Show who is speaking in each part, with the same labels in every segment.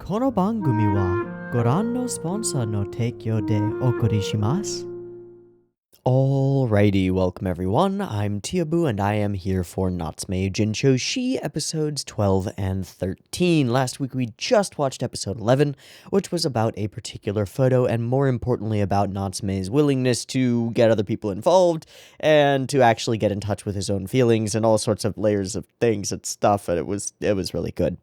Speaker 1: この番組はご覧のスポンサーの提供でお送りします。Alrighty, welcome everyone. I'm Teeaboo and I am here for Natsume Yuujinchou Shi episodes 12 and 13. Last week we just watched episode 11, which was about a particular photo and more importantly about Natsume's willingness to get other people involved and to actually get in touch with his own feelings and all sorts of layers of things and stuff, and it was really good.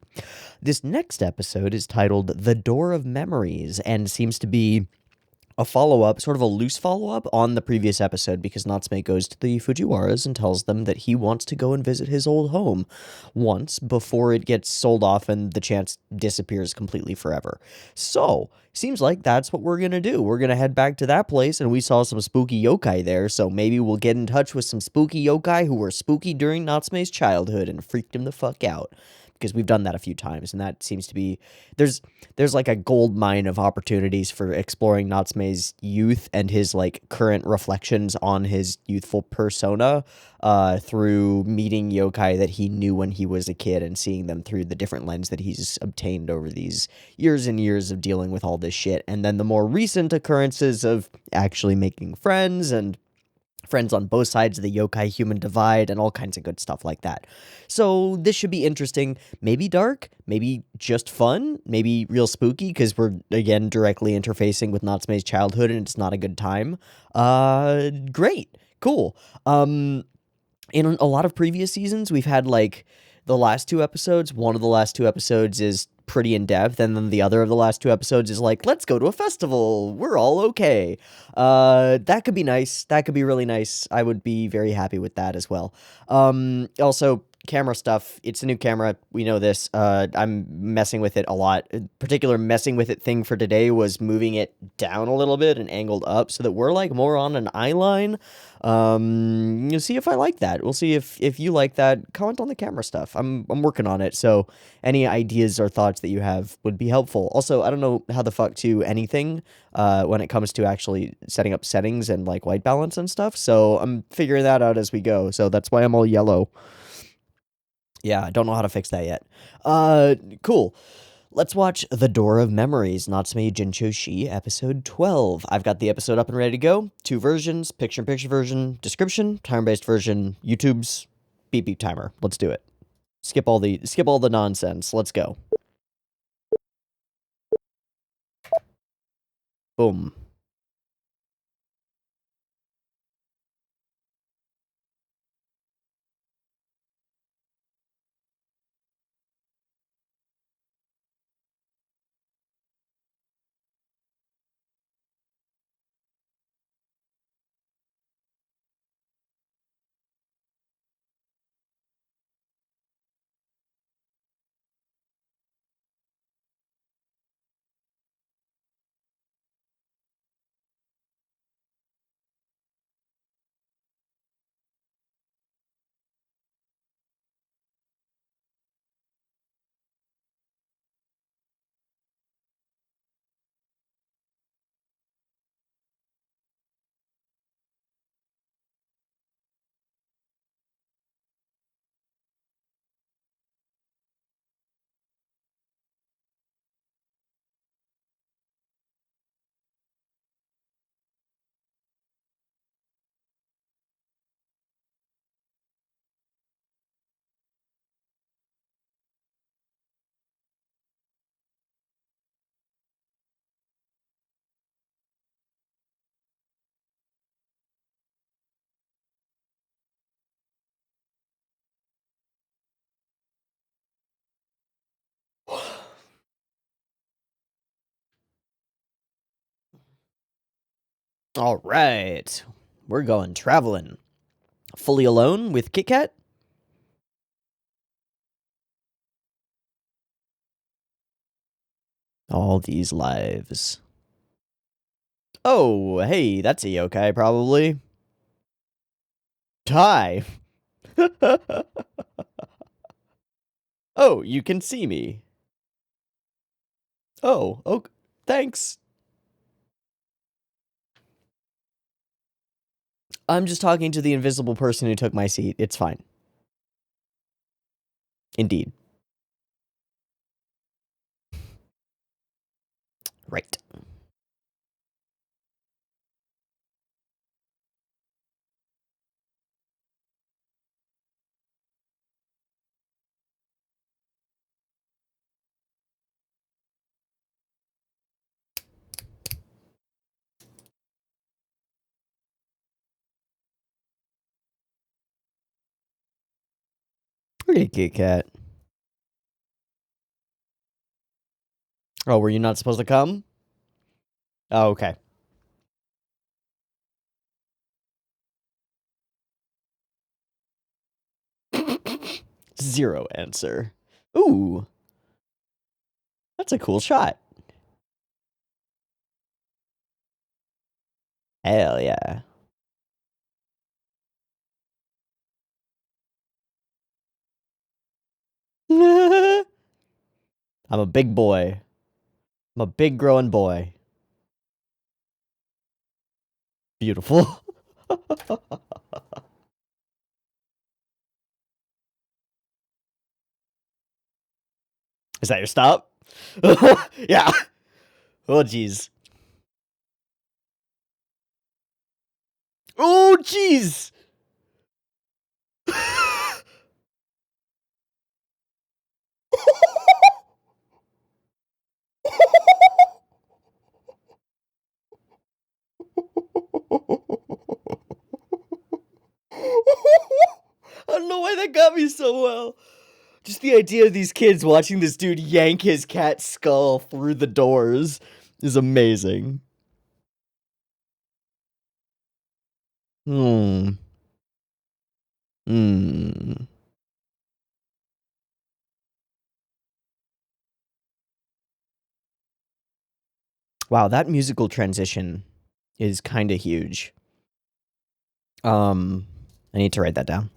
Speaker 1: This next episode is titled The Door of Memories and seems to be a follow-up, sort of a loose follow-up on the previous episode, because Natsume goes to the Fujiwaras and tells them that he wants to go and visit his old home once before it gets sold off and the chance disappears completely forever. So, seems like that's what we're gonna do. We're gonna head back to that place, and we saw some spooky yokai there, so maybe we'll get in touch with some spooky yokai who were spooky during Natsume's childhood and freaked him the fuck out. Because we've done that a few times, and that seems to be there's like a gold mine of opportunities for exploring Natsume's youth and his like current reflections on his youthful persona through meeting yokai that he knew when he was a kid and seeing them through the different lens that he's obtained over these years and years of dealing with all this shit, and then the more recent occurrences of actually making friends and friends on both sides of the yokai human divide and all kinds of good stuff like that. So this should be interesting, maybe dark, maybe just fun, maybe real spooky, because we're again directly interfacing with Natsume's childhood and it's not a good time. Great, cool. In a lot of previous seasons, we've had like the last two episodes. One of the last two episodes is pretty in depth, and then the other of the last two episodes is like, let's go to a festival, we're all okay. That could be nice. That could be really nice. I would be very happy with that as well. Also, camera stuff, it's a new camera, we know this. I'm messing with it a lot. A particular messing with it thing for today was moving it down a little bit and angled up so that we're like more on an eye line. You'll see if I like that. We'll see if you like that. Comment on the camera stuff. I'm working on it, so any ideas or thoughts that you have would be helpful. Also, I don't know how the fuck to anything when it comes to actually setting up settings and like white balance and stuff, so I'm figuring that out as we go, so that's why I'm all yellow. Yeah, I don't know how to fix that yet. Cool. Let's watch The Door of Memories, Natsume Yuujinchou Shi, episode 12. I've got the episode up and ready to go. Two versions, picture-in-picture version, description, timer-based version, YouTube's beep beep timer. Let's do it. Skip all the nonsense. Let's go. Boom. All right. We're going traveling. Fully alone with Kit Kat? All these lives. Oh, hey, that's a yokai, probably. Hi. Oh, you can see me. Oh, thanks. I'm just talking to the invisible person who took my seat. It's fine. Indeed. Right. Pretty cute cat. Oh, were you not supposed to come? Oh, okay. Zero answer. Ooh. That's a cool shot. Hell yeah. I'm a big boy. I'm a big growing boy. Beautiful. Is that your stop? Yeah. Oh, jeez. Oh, jeez. I don't know why that got me so well. Just the idea of these kids watching this dude yank his cat's skull through the doors is amazing. Hmm. Hmm. Wow, that musical transition is kind of huge. I need to write that down.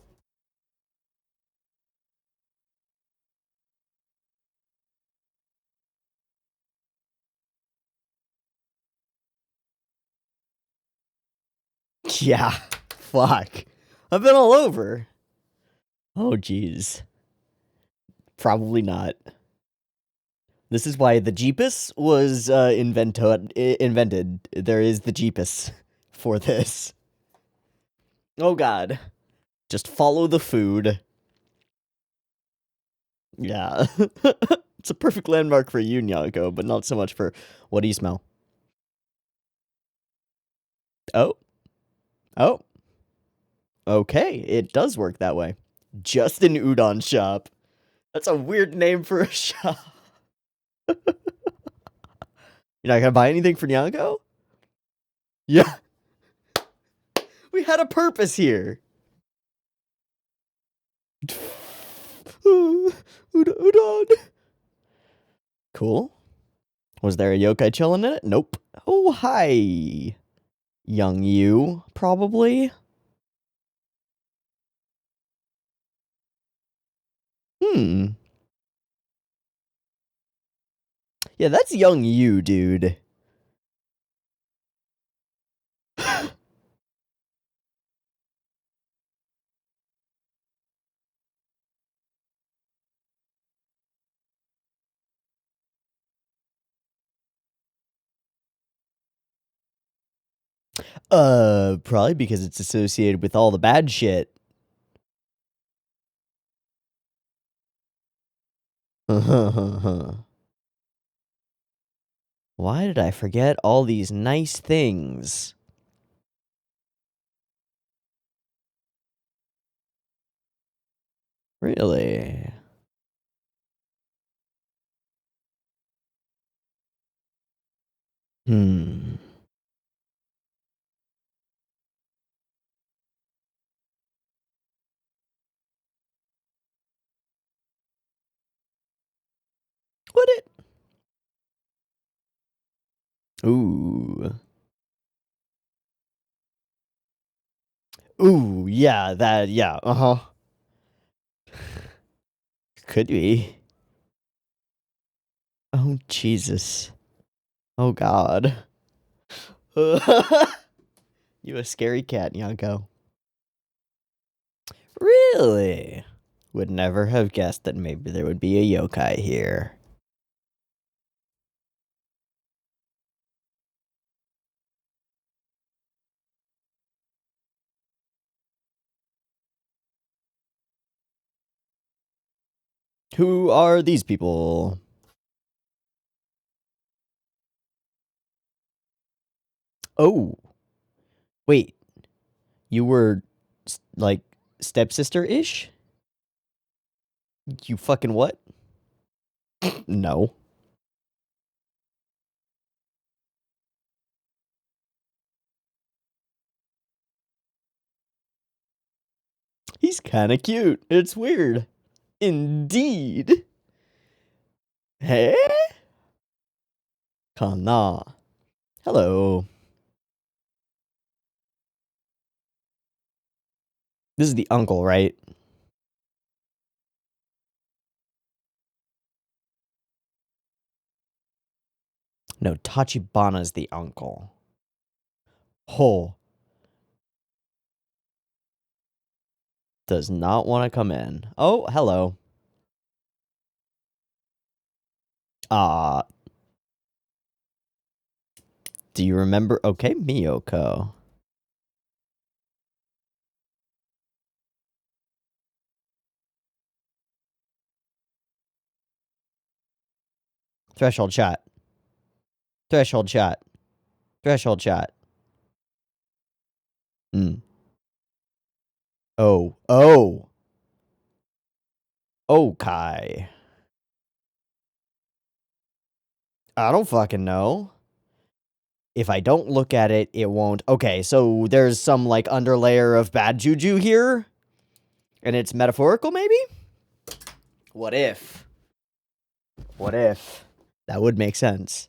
Speaker 1: Yeah. Fuck. I've been all over. Oh, jeez. Probably not. This is why the Jeepus was invented. There is the Jeepus for this. Oh, God. Just follow the food. Yeah. It's a perfect landmark for you, Nyako, but not so much for what do you smell? Oh. Oh. Okay, it does work that way. Just an udon shop. That's a weird name for a shop. You're not gonna buy anything for Nyako? Yeah. We had a purpose here. Udon. Cool. Was there a yokai chilling in it? Nope. Oh, hi. Young Yu, probably. Hmm. Yeah, that's young Yu, dude. Probably because it's associated with all the bad shit. Why did I forget all these nice things? Really? Hmm. Would it? Ooh. Ooh, yeah, yeah, uh-huh. Could be. Oh, Jesus. Oh, God. You a scary cat, Nyako. Really? Would never have guessed that maybe there would be a yokai here. Who are these people? Oh. Wait. You were, like, stepsister-ish? You fucking what? No. He's kinda cute. It's weird. Indeed. Hey? Kana. Hello. This is the uncle, right? No, Tachibana's the uncle. Ho. Does not want to come in. Oh, hello. Do you remember? Okay, Miyoko. Threshold shot. Threshold shot. Threshold shot. Oh. Oh. Okay. I don't fucking know. If I don't look at it, it won't. Okay, so there's some, like, underlayer of bad juju here? And it's metaphorical, maybe? What if? What if? That would make sense.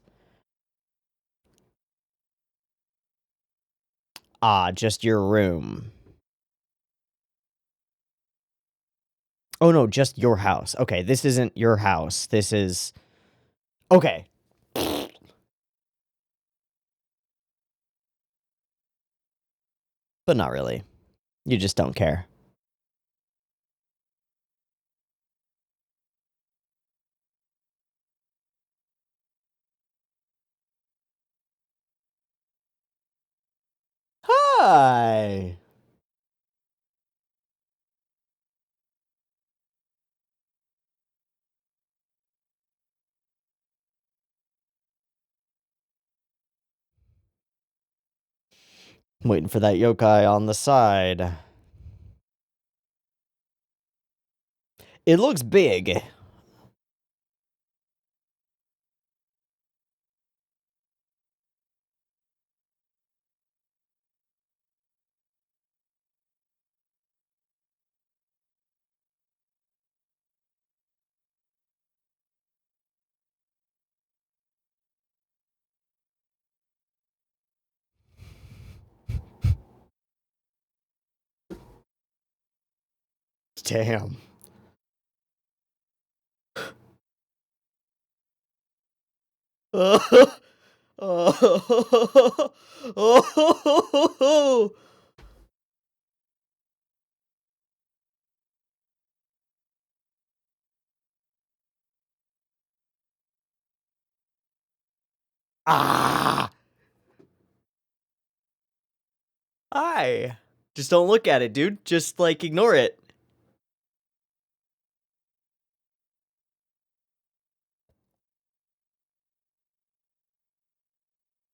Speaker 1: Ah, just your room. Oh, no, just your house. Okay, this isn't your house. This is... Okay. But not really. You just don't care. Hi! I'm waiting for that yokai on the side. It looks big. Damn. Ah! Hi. Just don't look at it, dude. Just, like, ignore it.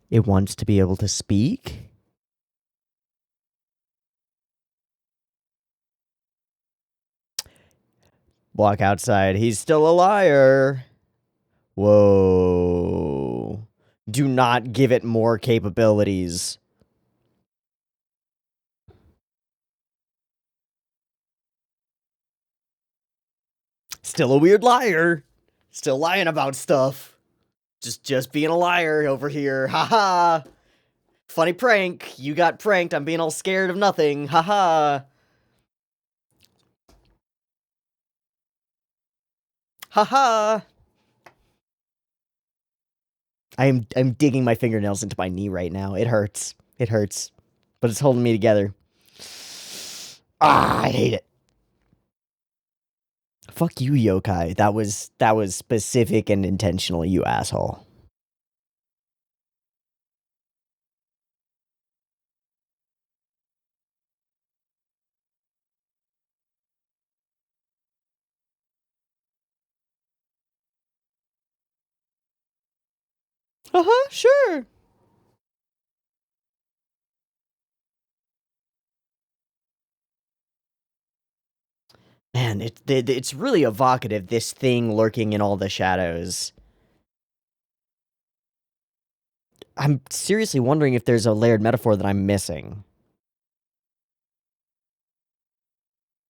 Speaker 1: It wants to be able to speak? Walk outside. He's still a liar. Whoa. Do not give it more capabilities. Still a weird liar. Still lying about stuff. Just being a liar over here. Haha. Funny prank. You got pranked. I'm being all scared of nothing. Haha. Haha. I'm digging my fingernails into my knee right now. It hurts. It hurts. But it's holding me together. Ah, I hate it. Fuck you, yokai. That was specific and intentional, you asshole. Sure. Man, it's really evocative, this thing lurking in all the shadows. I'm seriously wondering if there's a layered metaphor that I'm missing.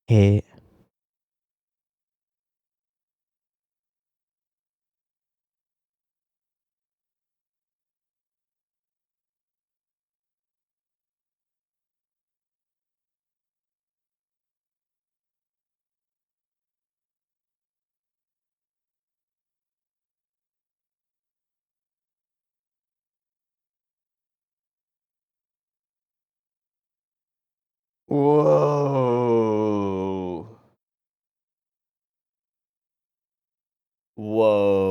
Speaker 1: Hey. Whoa. Whoa.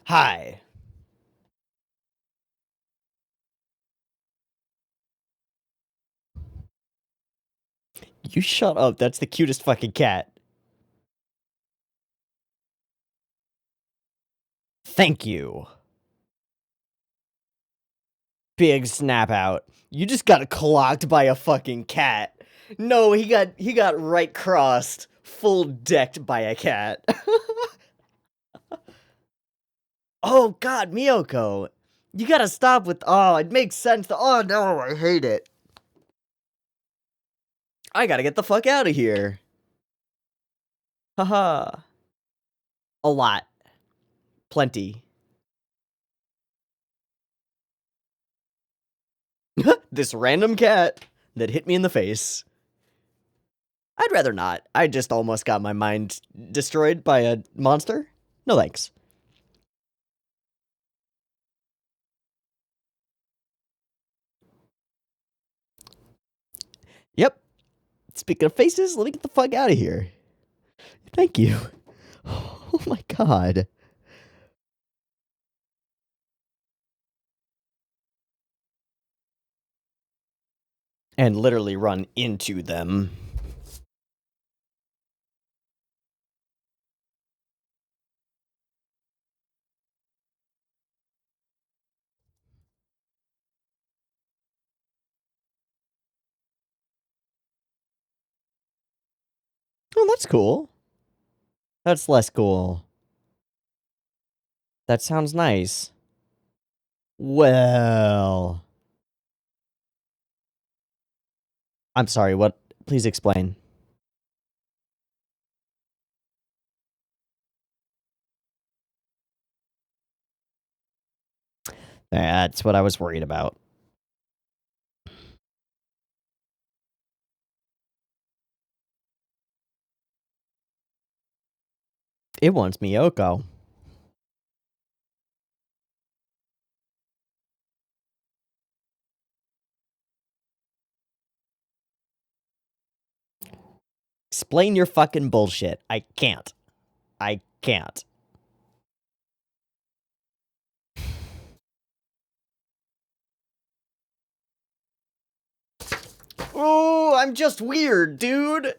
Speaker 1: Hi. You shut up. That's the cutest fucking cat. Thank you. Big snap out. You just got clocked by a fucking cat. No, he got right crossed, full decked by a cat. Oh god, Miyoko. You gotta stop with it makes sense. Oh no, I hate it. I gotta get the fuck out of here. Haha. A lot. Plenty. This random cat that hit me in the face. I'd rather not. I just almost got my mind destroyed by a monster. No thanks. Yep. Speaking of faces, let me get the fuck out of here. Thank you. Oh my god. And literally run into them. Oh, that's cool. That's less cool. That sounds nice. Well, I'm sorry, what? Please explain. That's what I was worried about. It wants Miyoko. Explain your fucking bullshit. I can't. I can't. Oh, I'm just weird, dude.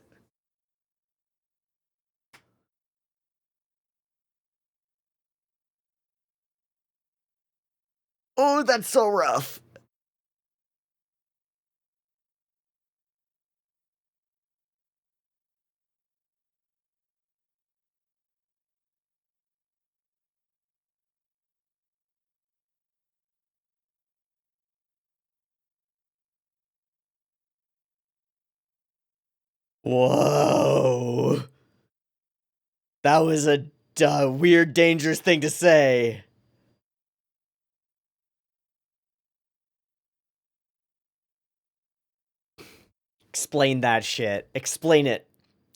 Speaker 1: Oh, that's so rough. Whoa. That was a weird, dangerous thing to say. Explain that shit. Explain it.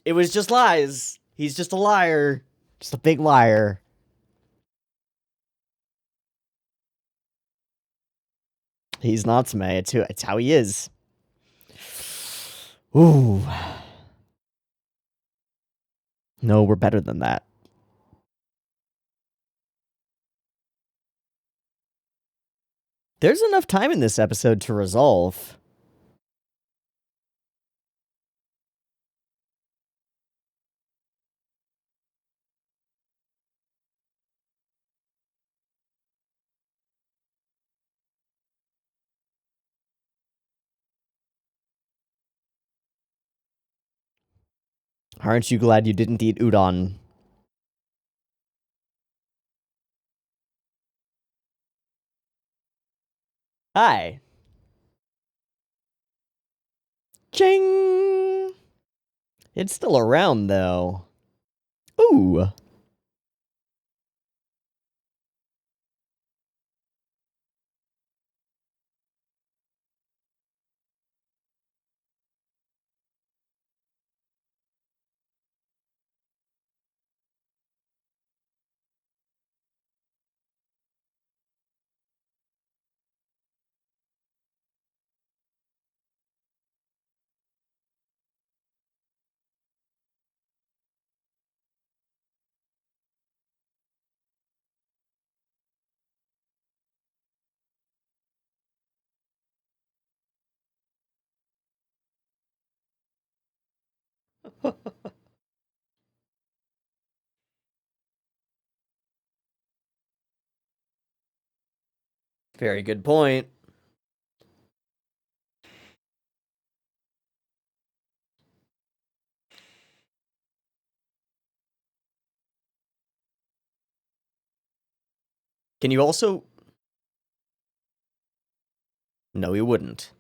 Speaker 1: It was just lies. He's just a liar. Just a big liar. He's Natsume. It's how he is. Ooh. No, we're better than that. There's enough time in this episode to resolve. Aren't you glad you didn't eat udon? Hi. Ching! It's still around, though. Ooh. Very good point. Can you also... No, he wouldn't.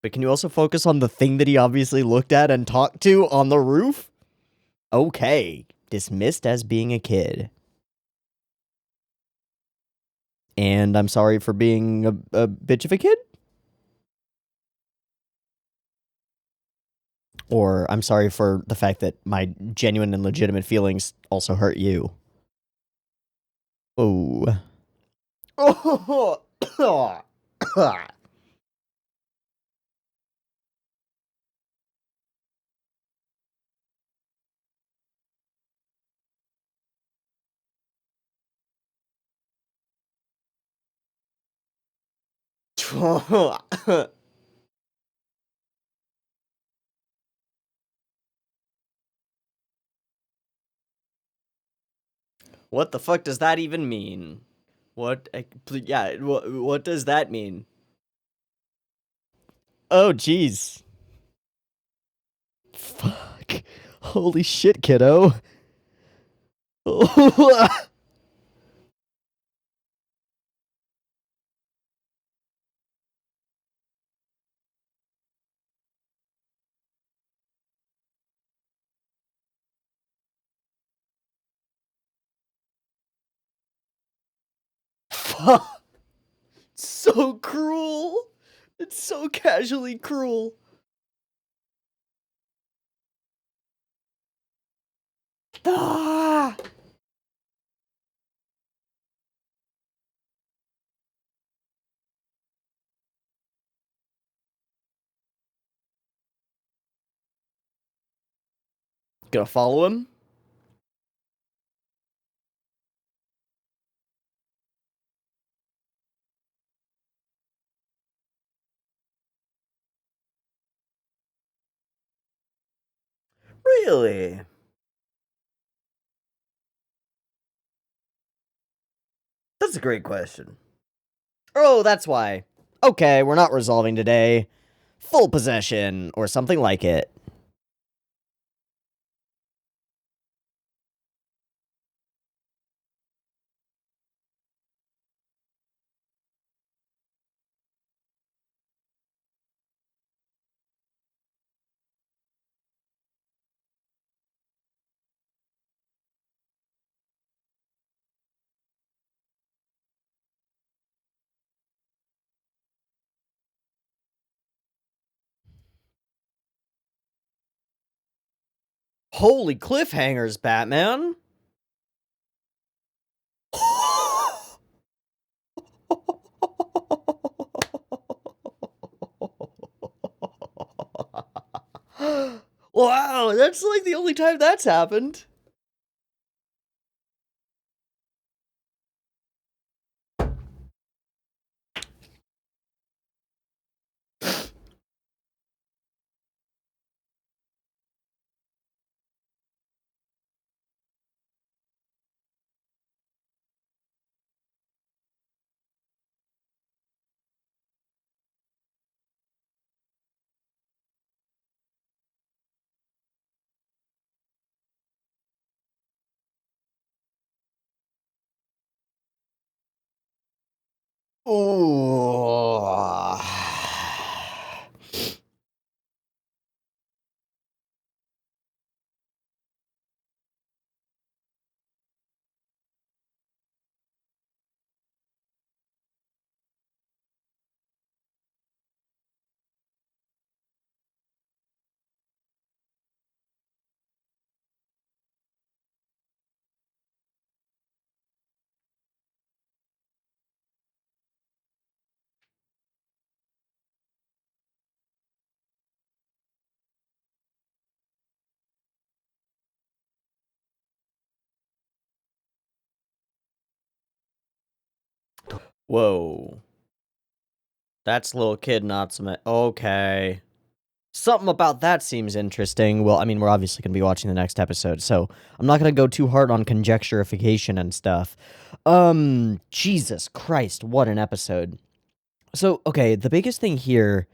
Speaker 1: But can you also focus on the thing that he obviously looked at and talked to on the roof? Okay. Dismissed as being a kid. And I'm sorry for being a bitch of a kid? Or I'm sorry for the fact that my genuine and legitimate feelings also hurt you. Oh. What the fuck does that even mean? What? Yeah, what does that mean? Oh, jeez. Fuck. Holy shit, kiddo. So cruel. It's so casually cruel. Ah! Gonna follow him? Really? That's a great question. Oh, that's why. Okay, we're not resolving today. Full possession, or something like it. Holy cliffhangers, Batman! Wow, that's like the only time that's happened. Ooh. Whoa. That's little kid Natsume. Okay. Something about that seems interesting. Well, I mean, we're obviously going to be watching the next episode, so I'm not going to go too hard on conjecturification and stuff. Jesus Christ, what an episode. So, okay, the biggest thing here,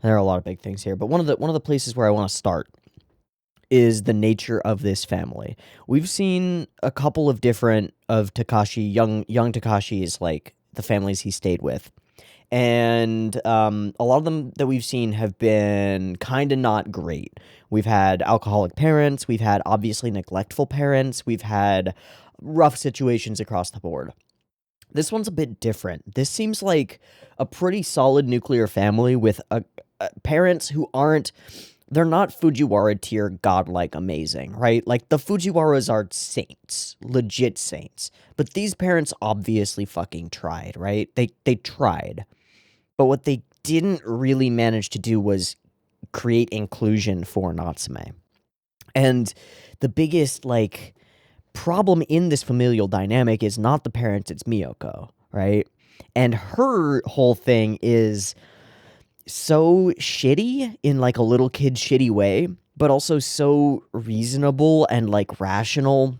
Speaker 1: there are a lot of big things here, but one of the places where I want to start is the nature of this family. We've seen a couple of different of Takashi, young Takashi's, like the families he stayed with. And a lot of them that we've seen have been kind of not great. We've had alcoholic parents, we've had obviously neglectful parents, we've had rough situations across the board. This one's a bit different. This seems like a pretty solid nuclear family with parents who aren't, they're not Fujiwara tier godlike amazing, right? Like the Fujiwaras are saints, legit saints. But these parents obviously fucking tried, right? They tried. But what they didn't really manage to do was create inclusion for Natsume. And the biggest, like, problem in this familial dynamic is not the parents, it's Miyoko, right? And her whole thing is so shitty in, like, a little kid shitty way, but also so reasonable and, like, rational,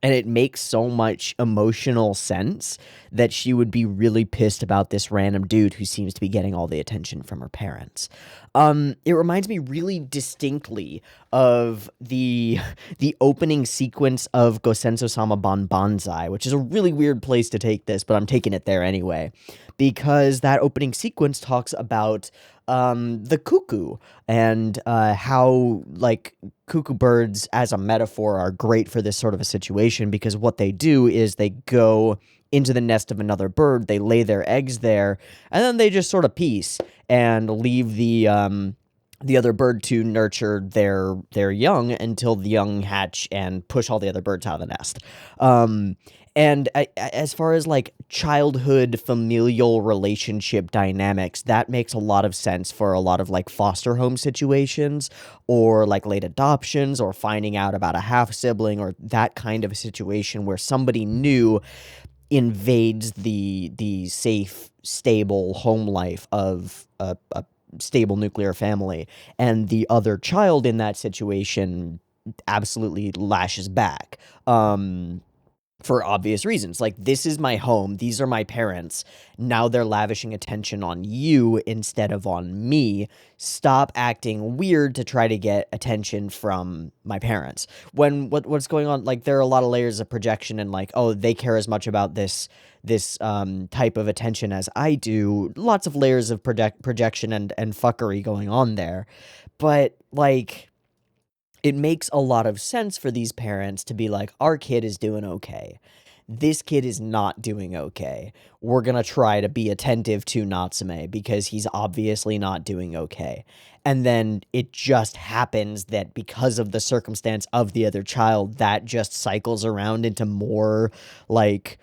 Speaker 1: and it makes so much emotional sense that she would be really pissed about this random dude who seems to be getting all the attention from her parents. It reminds me really distinctly of the opening sequence of Gosenso-sama Banzai, which is a really weird place to take this, but I'm taking it there anyway, because that opening sequence talks about the cuckoo and how, like, cuckoo birds as a metaphor are great for this sort of a situation, because what they do is they go into the nest of another bird, they lay their eggs there, and then they just sort of peace and leave the other bird to nurture their young until the young hatch and push all the other birds out of the nest. And as far as, like, childhood familial relationship dynamics, that makes a lot of sense for a lot of, like, foster home situations, or like late adoptions, or finding out about a half sibling, or that kind of a situation where somebody new invades the safe, stable home life of a stable nuclear family, and the other child in that situation absolutely lashes back. For obvious reasons. Like, this is my home, these are my parents, now they're lavishing attention on you instead of on me. Stop acting weird to try to get attention from my parents. When what's going on, like, there are a lot of layers of projection, and, like, oh, they care as much about this type of attention as I do. Lots of layers of projection and fuckery going on there. But, like, it makes a lot of sense for these parents to be like, our kid is doing okay. this kid is not doing okay. We're gonna try to be attentive to Natsume because he's obviously not doing okay. And then it just happens that because of the circumstance of the other child, that just cycles around into more like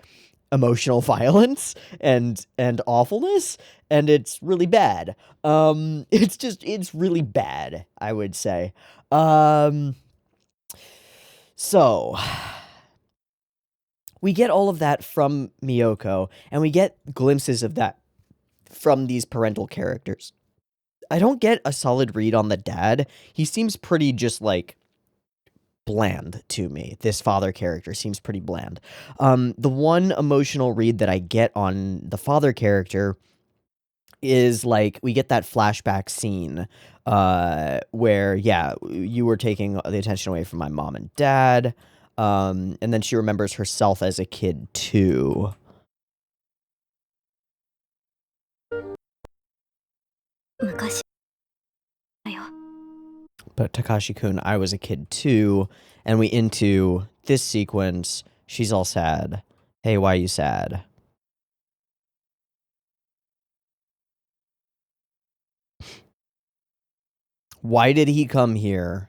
Speaker 1: emotional violence and awfulness, and it's really bad. It's really bad, I would say. So we get all of that from Miyoko, and we get glimpses of that from these parental characters. I don't get a solid read on the dad. He seems pretty just like bland to me. This father character seems pretty bland. The one emotional read that I get on the father character is like we get that flashback scene where you were taking the attention away from my mom and dad, and then she remembers herself as a kid too. But Takashi-kun, I was a kid too, and we into this sequence. She's all sad. Hey, why are you sad? Why did he come here?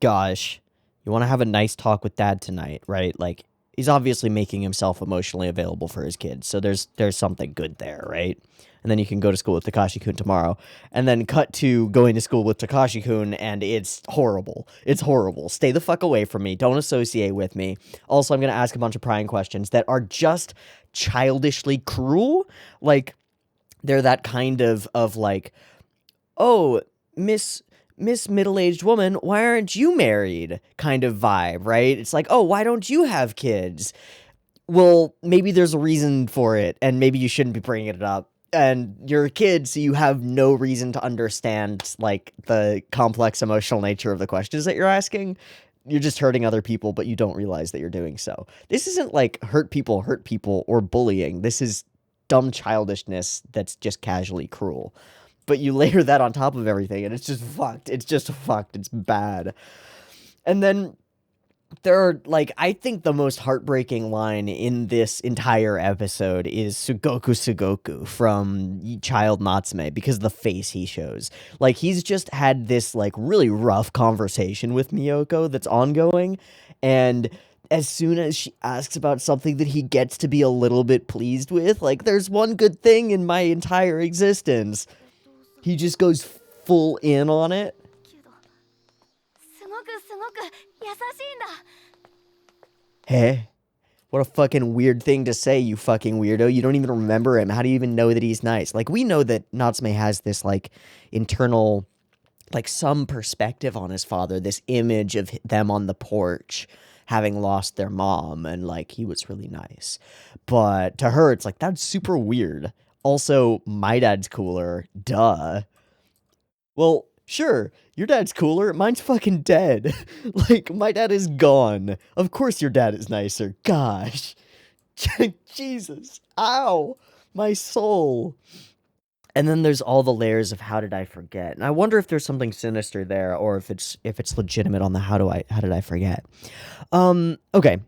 Speaker 1: Gosh, you want to have a nice talk with dad tonight, right? Like, he's obviously making himself emotionally available for his kids, so there's something good there, right? And then you can go to school with Takashi-kun tomorrow, and then cut to going to school with Takashi-kun, and it's horrible. It's horrible. Stay the fuck away from me. Don't associate with me. Also, I'm going to ask a bunch of prying questions that are just childishly cruel. Like, they're that kind of like, oh, Miss middle-aged woman, why aren't you married kind of vibe, right? It's like, oh, why don't you have kids? Well, maybe there's a reason for it, and maybe you shouldn't be bringing it up. And you're a kid, so you have no reason to understand, like, the complex emotional nature of the questions that you're asking. You're just hurting other people, but you don't realize that you're doing so. This isn't like hurt people, or bullying. This is dumb childishness that's just casually cruel. But you layer that on top of everything, and it's just fucked. It's just fucked. It's bad. And then there are, like, I think the most heartbreaking line in this entire episode is Sugoku from Child Natsume, because of the face he shows. Like, he's just had this, like, really rough conversation with Miyoko that's ongoing, and as soon as she asks about something that he gets to be a little bit pleased with, like, there's one good thing in my entire existence, he just goes full in on it. Hey, what a fucking weird thing to say, you fucking weirdo. You don't even remember him. How do you even know that he's nice? Like, we know that Natsume has this, like, internal, like, some perspective on his father, this image of them on the porch having lost their mom, and, like, he was really nice. But to her, it's like, that's super weird. Also, my dad's cooler. Duh. Well, sure, your dad's cooler. Mine's fucking dead. Like, my dad is gone. Of course your dad is nicer. Gosh. Jesus. Ow. My soul. And then there's all the layers of how did I forget. And I wonder if there's something sinister there, or if it's legitimate on the how did I forget. Okay.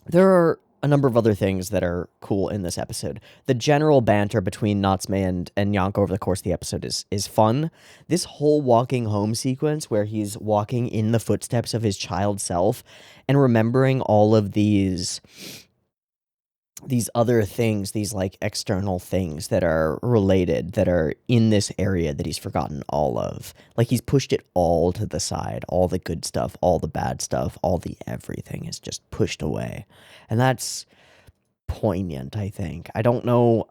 Speaker 1: There are a number of other things that are cool in this episode. The general banter between Natsume and Nyanko over the course of the episode is fun. This whole walking home sequence where he's walking in the footsteps of his child self and remembering all of these other things, these like external things that are related, that are in this area that he's forgotten all of. Like, he's pushed it all to the side. All the good stuff, all the bad stuff, all the everything is just pushed away. And that's poignant, I think. I don't know.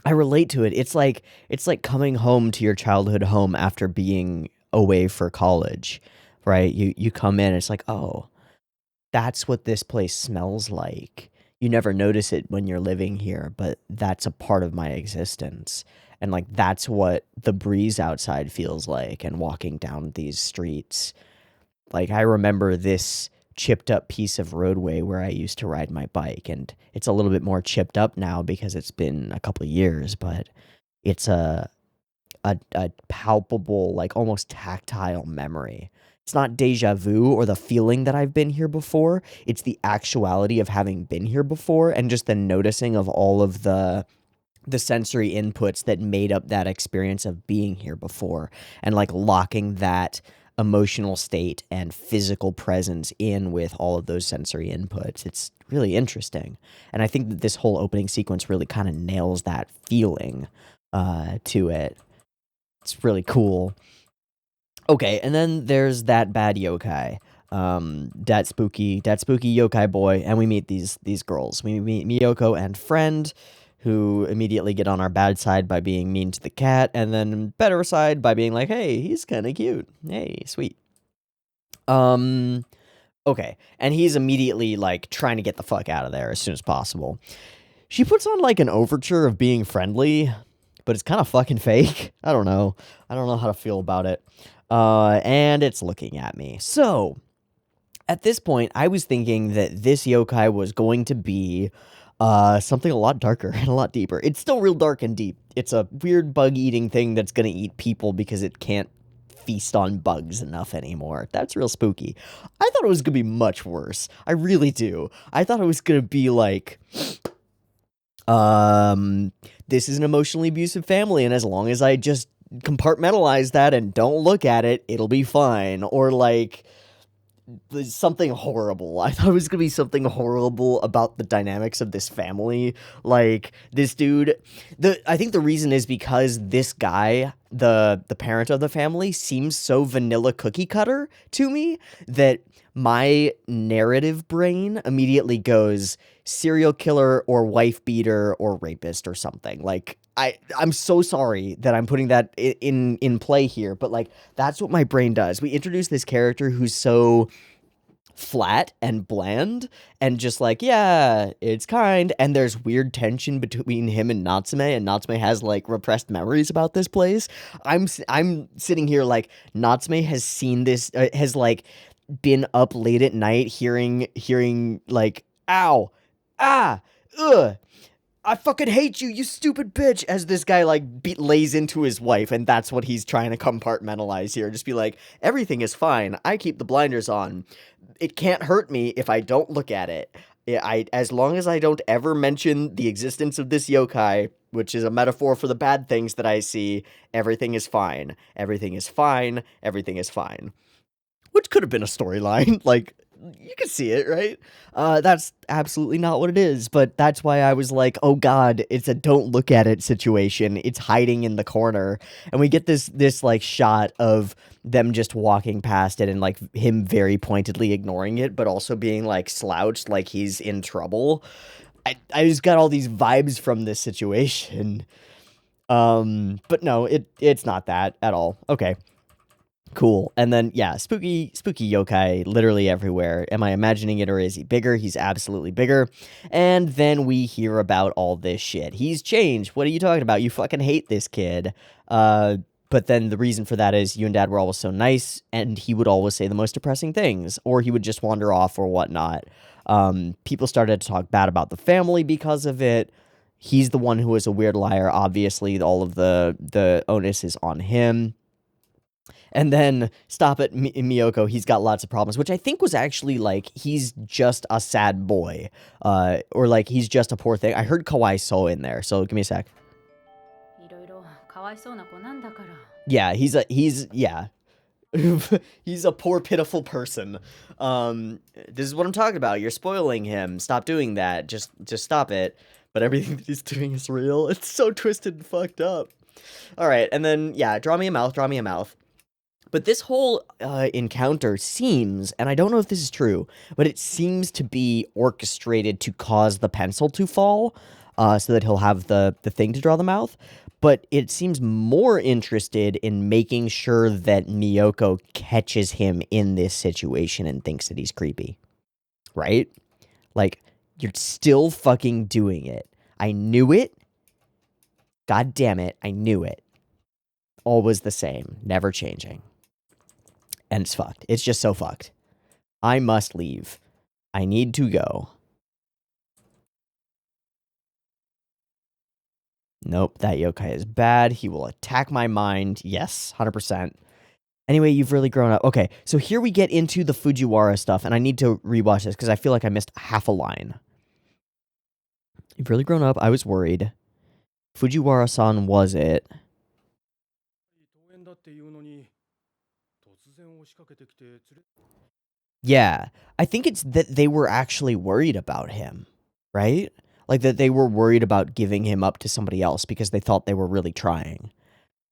Speaker 1: I relate to it. It's like coming home to your childhood home after being away for college, right? You come in, it's like, oh, that's what this place smells like. You never notice it when you're living here, but that's a part of my existence. And like, that's what the breeze outside feels like, and walking down these streets. Like, I remember this chipped up piece of roadway where I used to ride my bike, and it's a little bit more chipped up now because it's been a couple of years, but it's a a palpable, like almost tactile memory. It's not deja vu or the feeling that I've been here before. It's the actuality of having been here before and just the noticing of all of the sensory inputs that made up that experience of being here before, and like locking that emotional state and physical presence in with all of those sensory inputs. It's really interesting. And I think that this whole opening sequence really kind of nails that feeling to it. It's really cool. Okay, and then there's that bad yokai. Dat spooky yokai boy, and we meet these girls. We meet Miyoko and friend, who immediately get on our bad side by being mean to the cat, and then better side by being like, hey, he's kind of cute. Hey, sweet. Okay, and he's immediately, like, trying to get the fuck out of there as soon as possible. She puts on, like, an overture of being friendly, but it's kind of fucking fake. I don't know how to feel about it. And it's looking at me. So, at this point, I was thinking that this yokai was going to be something a lot darker and a lot deeper. It's still real dark and deep. It's a weird bug-eating thing that's gonna eat people because it can't feast on bugs enough anymore. That's real spooky. I thought it was gonna be much worse. I really do. I thought it was gonna be like, this is an emotionally abusive family, and as long as I just compartmentalize that and don't look at it, it'll be fine. Or like something horrible. I thought it was gonna be something horrible about the dynamics of this family. Like, this dude, I think the reason is because this guy, the parent of the family, seems so vanilla cookie cutter to me that my narrative brain immediately goes serial killer or wife beater or rapist or something. Like, I'm so sorry that I'm putting that in play here, but like, that's what my brain does. We introduce this character who's so flat and bland and just like, yeah, it's kind, and there's weird tension between him and Natsume has like repressed memories about this place. I'm sitting here like, Natsume has seen this, has like been up late at night hearing like, ow, ah, ugh, I fucking hate you, you stupid bitch, as this guy, like, lays into his wife, and that's what he's trying to compartmentalize here. Just be like, everything is fine. I keep the blinders on. It can't hurt me if I don't look at it. As long as I don't ever mention the existence of this yokai, which is a metaphor for the bad things that I see, everything is fine. Everything is fine. Everything is fine. Which could have been a storyline, like, you can see it, right? That's absolutely not what it is, but that's why I was like, oh god, it's a don't look at it situation. It's hiding in the corner. And we get this like shot of them just walking past it and like him very pointedly ignoring it, but also being like slouched like he's in trouble. I just got all these vibes from this situation. But no, it's not that at all. Okay. Cool. And then, yeah, spooky yokai literally everywhere. Am I imagining it, or is he bigger? He's absolutely bigger. And then we hear about all this shit. He's changed. What are you talking about? You fucking hate this kid. But then the reason for that is you and dad were always so nice, and he would always say the most depressing things, or he would just wander off or whatnot. People started to talk bad about the family because of it. He's the one who was a weird liar. Obviously, all of the onus is on him. And then stop it, Miyoko, he's got lots of problems, which I think was actually like, he's just a sad boy, or like he's just a poor thing. I heard kawaii in there, so give me a sec. Yeah, he's he's a poor, pitiful person. This is what I'm talking about. You're spoiling him. Stop doing that. Just stop it. But everything that he's doing is real. It's so twisted and fucked up. All right, and then, yeah, draw me a mouth. But this whole encounter seems, and I don't know if this is true, but it seems to be orchestrated to cause the pencil to fall, so that he'll have the thing to draw the mouth. But it seems more interested in making sure that Miyoko catches him in this situation and thinks that he's creepy. Right? Like, you're still fucking doing it. I knew it. God damn it, I knew it. Always the same, never changing. And it's fucked. It's just so fucked. I must leave. I need to go. Nope, that yokai is bad. He will attack my mind. Yes, 100%. Anyway, you've really grown up. Okay, so here we get into the Fujiwara stuff, and I need to rewatch this because I feel like I missed half a line. You've really grown up. I was worried. Fujiwara-san was it. Yeah, I think it's that they were actually worried about him, right? Like that they were worried about giving him up to somebody else because they thought they were really trying.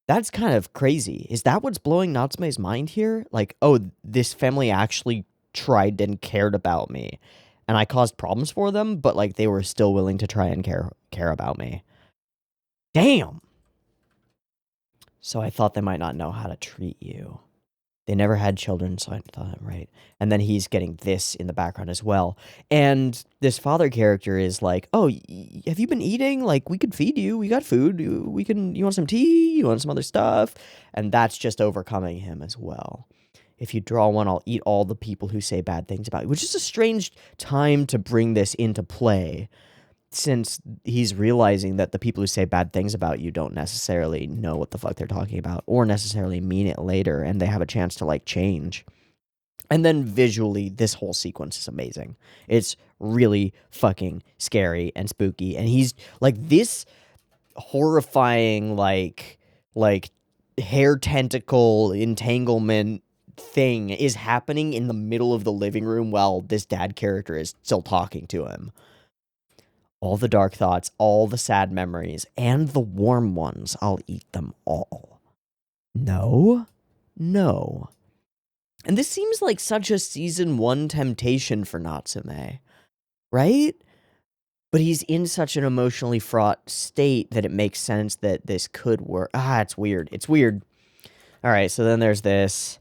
Speaker 1: That's kind of crazy. Is that what's blowing Natsume's mind here? Like, oh, this family actually tried and cared about me, and I caused problems for them, but like they were still willing to try and care about me. Damn. So I thought they might not know how to treat you. They never had children, so I thought, right. And then he's getting this in the background as well. And this father character is like, oh, have you been eating? Like, we could feed you. We got food. You want some tea? You want some other stuff? And that's just overcoming him as well. If you draw one, I'll eat all the people who say bad things about you, which is a strange time to bring this into play, since he's realizing that the people who say bad things about you don't necessarily know what the fuck they're talking about or necessarily mean it later, and they have a chance to like change. And then visually, this whole sequence is amazing. It's really fucking scary and spooky, and he's like this horrifying like hair tentacle entanglement thing is happening in the middle of the living room while this dad character is still talking to him. All the dark thoughts, all the sad memories, and the warm ones, I'll eat them all. No? No. And this seems like such a season 1 temptation for Natsume, right? But he's in such an emotionally fraught state that it makes sense that this could work. It's weird. It's weird. All right, so then there's this.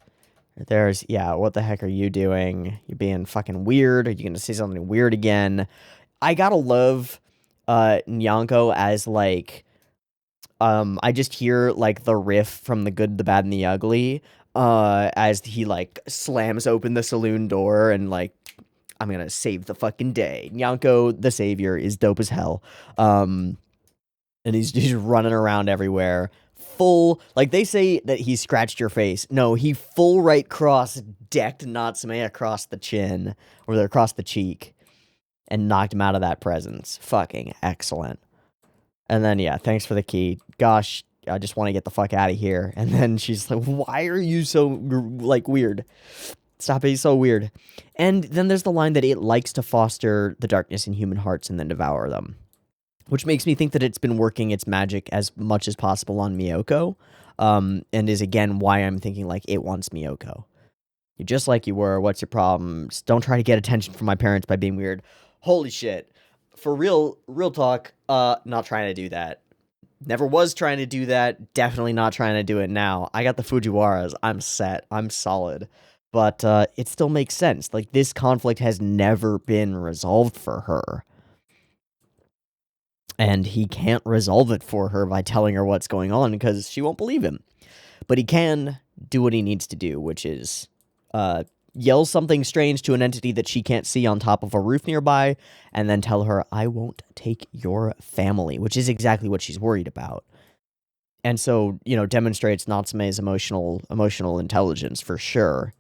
Speaker 1: There's, yeah, what the heck are you doing? You're being fucking weird. Are you going to say something weird again? I gotta love Nyanko as like I just hear like the riff from The Good, the Bad, and the Ugly as he like slams open the saloon door and like, I'm gonna save the fucking day. Nyanko the savior is dope as hell. And he's running around everywhere. Full, like they say that he scratched your face. No, he full right cross decked Natsume across the chin or across the cheek and knocked him out of that presence. Fucking excellent. And then, yeah, thanks for the key. Gosh, I just want to get the fuck out of here. And then she's like, why are you so, like, weird? Stop being so weird. And then there's the line that it likes to foster the darkness in human hearts and then devour them, which makes me think that it's been working its magic as much as possible on Miyoko, and is, again, why I'm thinking, like, it wants Miyoko. You're just like you were. What's your problem? Just don't try to get attention from my parents by being weird. Holy shit. For real talk, not trying to do that. Never was trying to do that. Definitely not trying to do it now. I got the Fujiwaras. I'm set. I'm solid. But it still makes sense. Like, this conflict has never been resolved for her. And he can't resolve it for her by telling her what's going on because she won't believe him. But he can do what he needs to do, which is yell something strange to an entity that she can't see on top of a roof nearby, and then tell her, I won't take your family, which is exactly what she's worried about. And so, demonstrates Natsume's emotional intelligence for sure.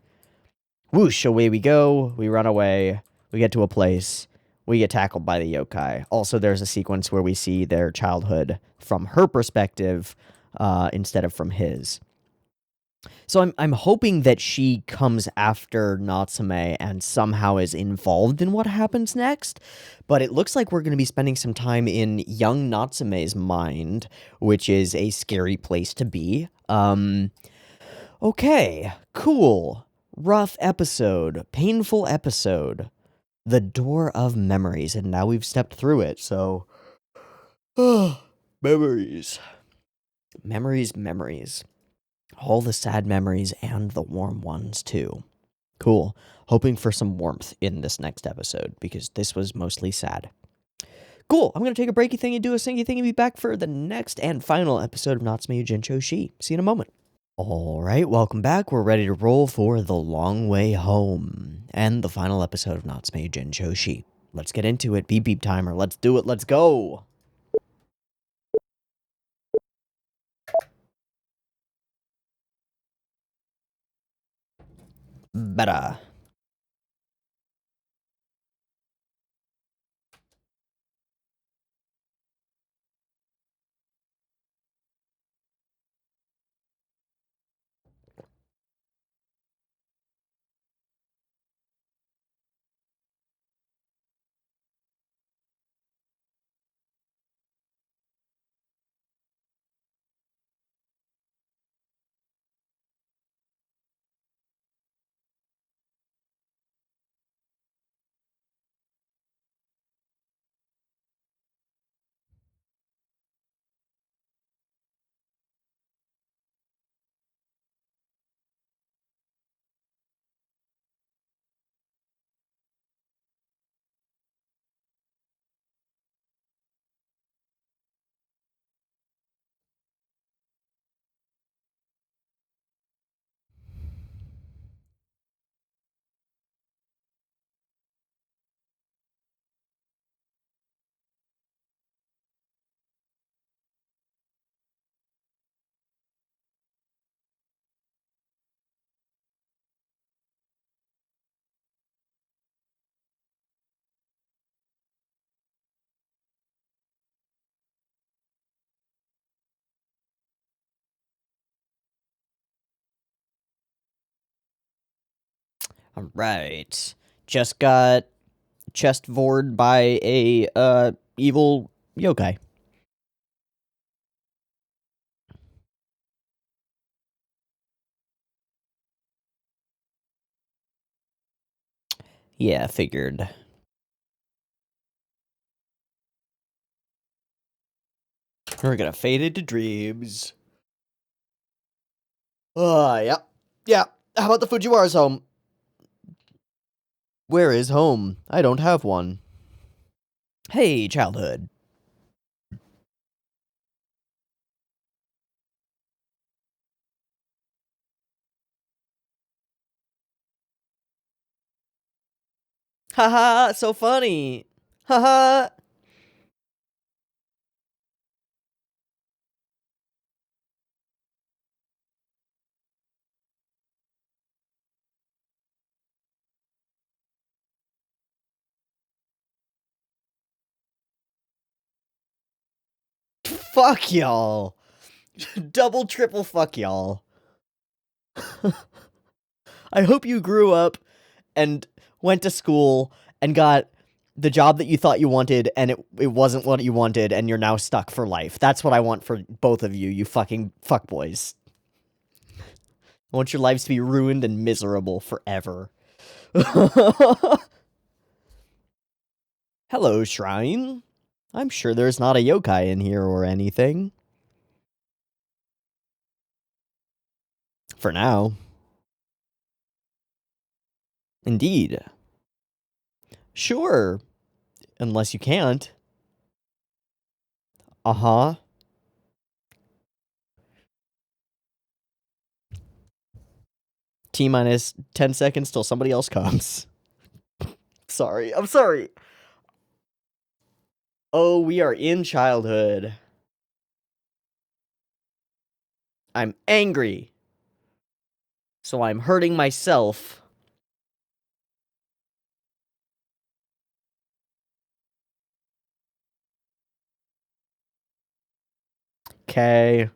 Speaker 1: Whoosh, away we go. We run away. We get to a place. We get tackled by the yokai. Also, there's a sequence where we see their childhood from her perspective instead of from his. So I'm hoping that she comes after Natsume and somehow is involved in what happens next, but it looks like we're going to be spending some time in young Natsume's mind, which is a scary place to be. Okay, cool. Rough episode, painful episode. The Door of Memories, and now we've stepped through it, so... memories. Memories. All the sad memories and the warm ones, too. Cool. Hoping for some warmth in this next episode, because this was mostly sad. Cool. I'm going to take a breaky thing and do a singy thing and be back for the next and final episode of Natsume Yuujinchou Shi. See you in a moment. Alright, welcome back. We're ready to roll for The Long Way Home and the final episode of Natsume Yuujinchou Shi. Let's get into it. Beep beep timer. Let's do it. Let's go. Better. Alright. Just got chest vored by a, evil yokai. Yeah, figured. We're gonna fade into dreams. Yeah. Yeah. How about the Fujiwara's home? Where is home? I don't have one. Hey, childhood. Haha, so funny. Haha. Fuck y'all. Double, triple fuck y'all. I hope you grew up and went to school and got the job that you thought you wanted and it wasn't what you wanted and you're now stuck for life. That's what I want for both of you, you fucking fuckboys. I want your lives to be ruined and miserable forever. Hello, Shrine. I'm sure there's not a yokai in here or anything. For now. Indeed. Sure. Unless you can't. Uh-huh. T-minus 10 seconds till somebody else comes. Sorry. I'm sorry. Oh, we are in childhood. I'm angry. So I'm hurting myself. Okay.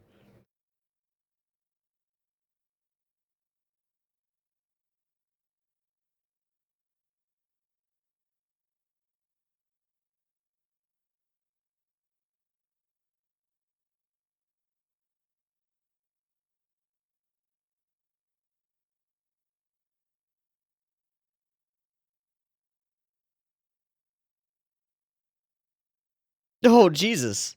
Speaker 1: Oh, Jesus.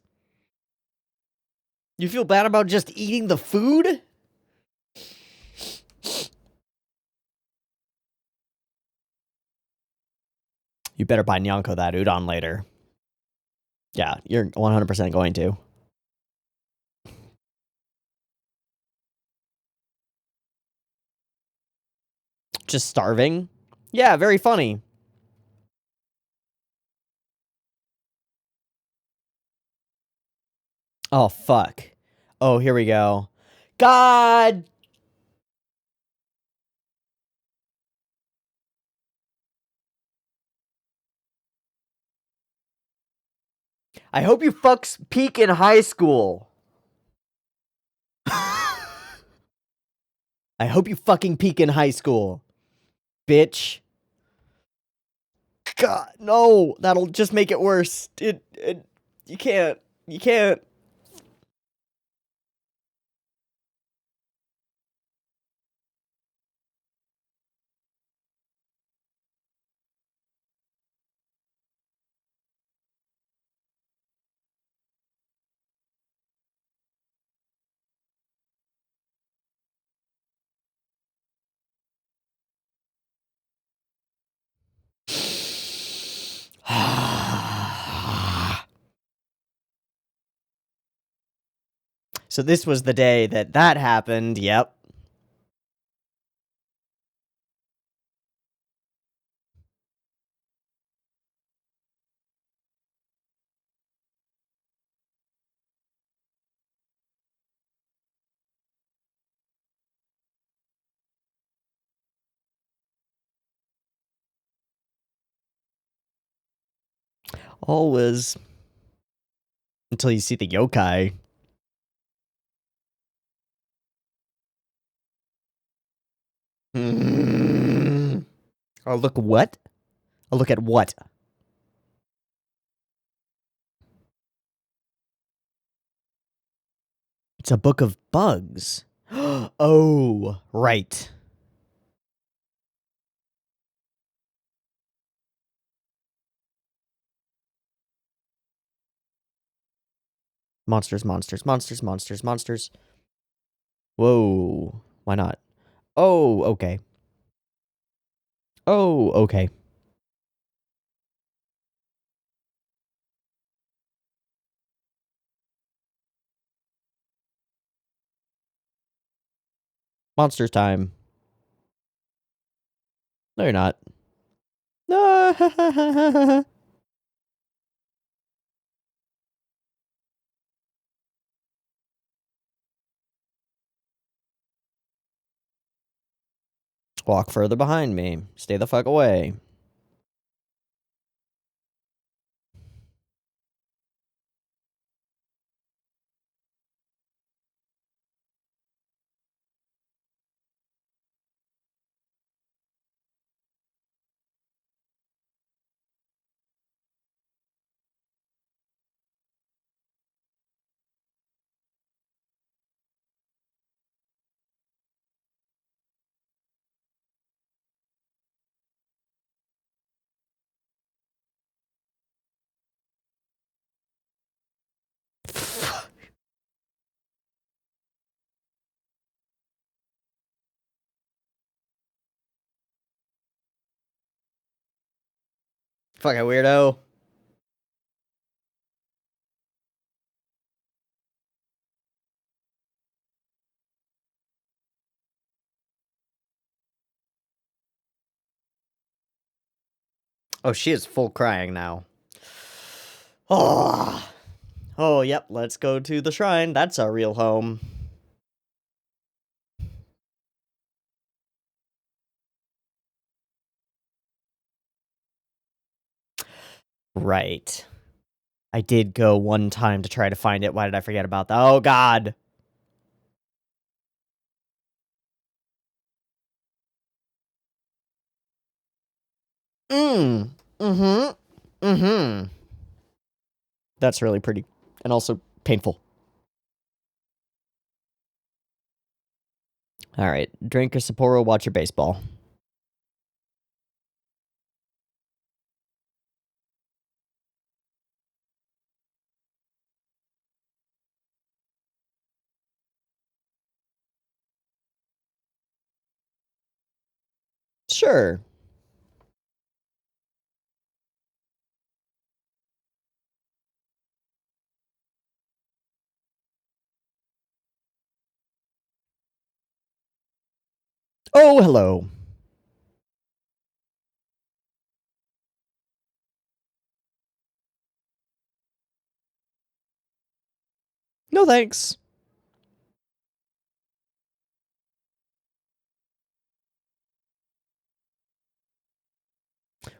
Speaker 1: You feel bad about just eating the food? You better buy Nyanko that udon later. Yeah, you're 100% going to. Just starving? Yeah, very funny. Oh, fuck. Oh, here we go. God I hope you fucks peak in high school. I hope you fucking peak in high school, bitch. God, no, that'll just make it worse. You can't. You can't. So this was the day that happened. Yep. Always. Until you see the yokai. Oh, look what? Oh, look at what? It's a book of bugs. Oh, right. Monsters, monsters, monsters, monsters, monsters. Whoa. Why not? Oh, okay. Oh, okay. Monsters time. No, you're not. No. Walk further behind me. Stay the fuck away. Fucking weirdo. Oh, she is full crying now. Oh. Oh, yep, let's go to the shrine. That's our real home. Right. I did go one time to try to find it. Why did I forget about that? Oh, God. Mm-hmm. That's really pretty. And also painful. Alright. Drink a Sapporo, watch your baseball. Sure. Oh, hello. No thanks.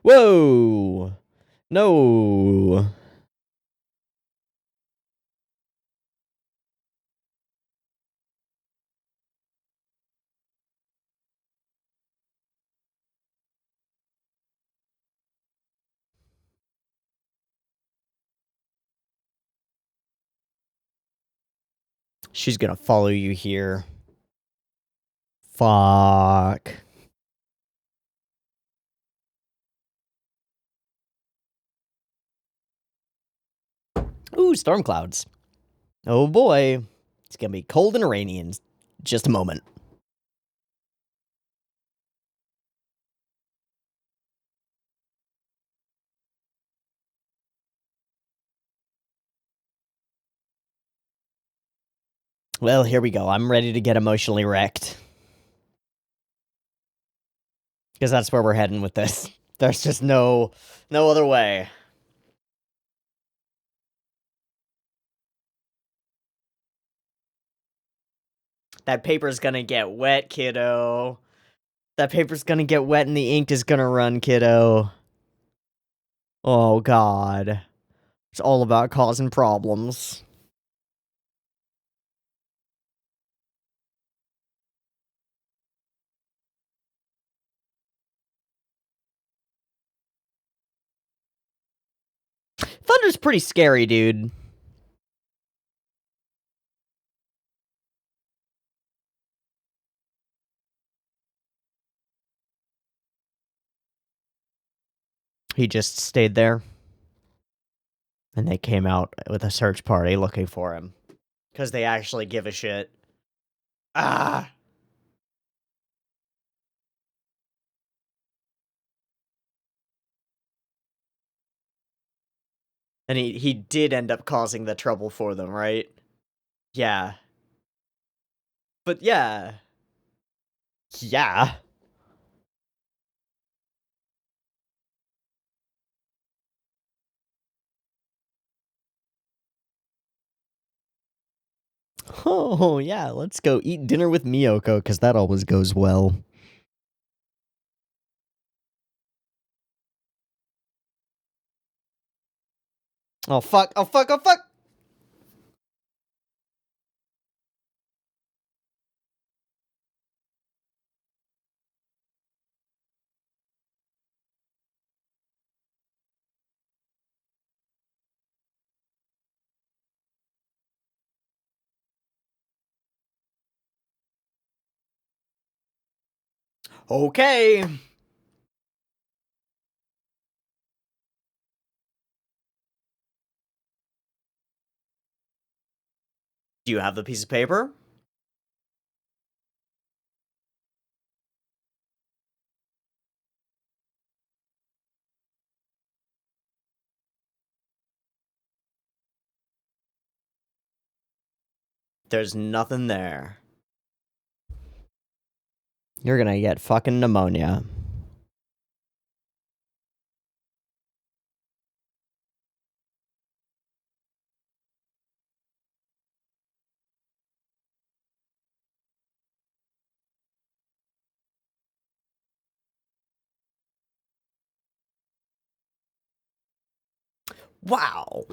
Speaker 1: Whoa. No. She's gonna follow you here. Fuck. Ooh, storm clouds. Oh boy. It's gonna be cold and rainy in just a moment. Well, here we go. I'm ready to get emotionally wrecked. Because that's where we're heading with this. There's just no other way. That paper's gonna get wet, kiddo. That paper's gonna get wet and the ink is gonna run, kiddo. Oh, God. It's all about causing problems. Thunder's pretty scary, dude. He just stayed there. And they came out with a search party looking for him. Because they actually give a shit. Ah! And he did end up causing the trouble for them, right? Yeah. But yeah. Yeah. Oh, yeah, let's go eat dinner with Miyoko, because that always goes well. Oh, fuck, oh, fuck, oh, fuck! Okay. Do you have the piece of paper? There's nothing there. You're gonna get fucking pneumonia. Wow.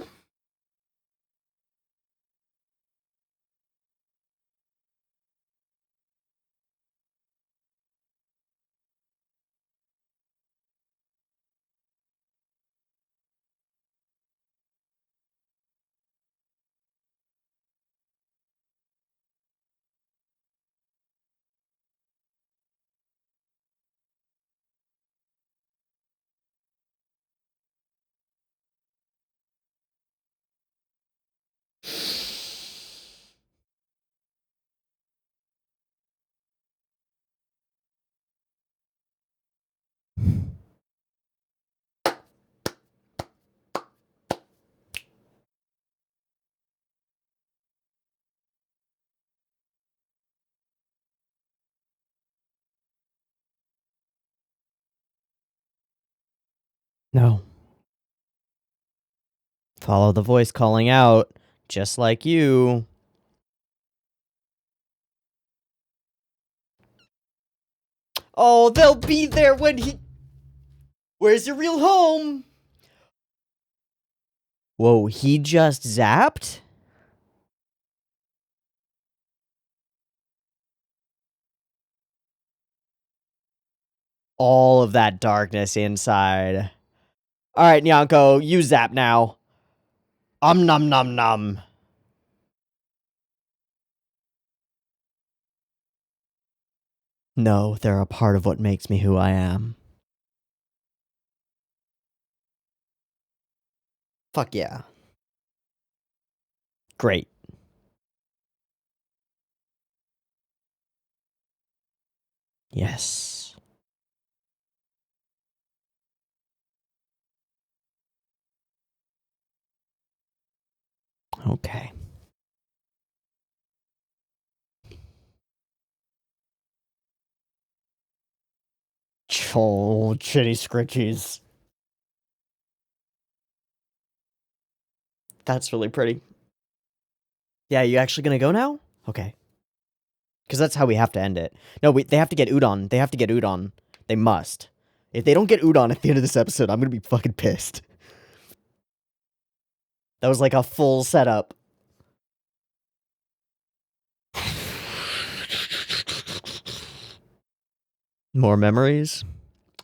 Speaker 1: No. Follow the voice calling out, just like you. Oh, they'll be there when he... Where's your real home? Whoa, he just zapped? All of that darkness inside. Alright, Nyanko, you zap now. Nom nom nom. No, they're a part of what makes me who I am. Fuck yeah. Great. Yes. Okay. Oh, chitty scritchies. That's really pretty. Yeah, you actually gonna go now? Okay. Because that's how we have to end it. No, they have to get udon. They have to get udon. They must. If they don't get udon at the end of this episode, I'm gonna be fucking pissed. That was like a full setup. More memories?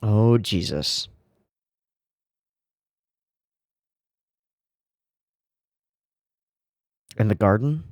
Speaker 1: Oh, Jesus. In the garden?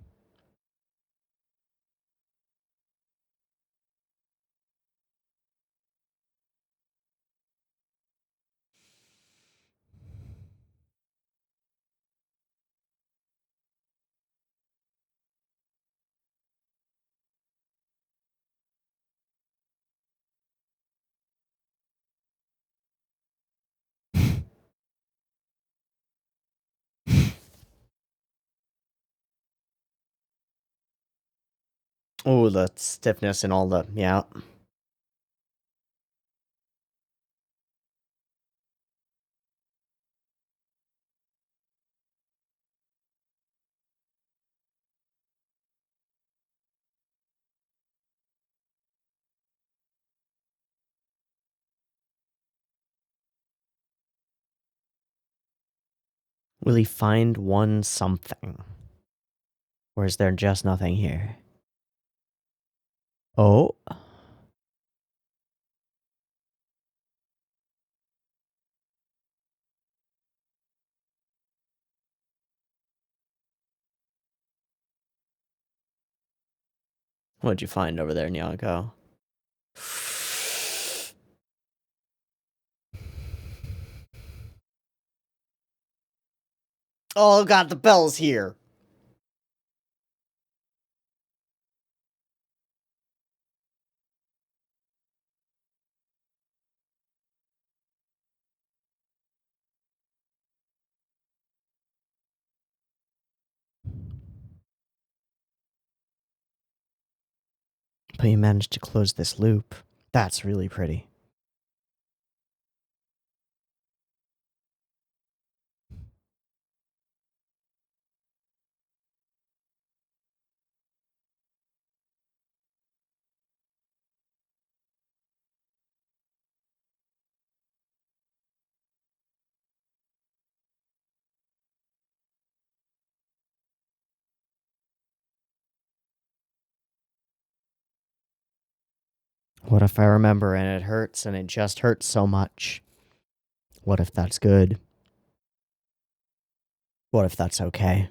Speaker 1: Oh, the stiffness and all the... Yeah. Will he find one something? Or is there just nothing here? Oh? What'd you find over there, Nyako? Oh god, the bell's here! But you managed to close this loop. That's really pretty. What if I remember and it hurts and it just hurts so much? What if that's good? What if that's okay?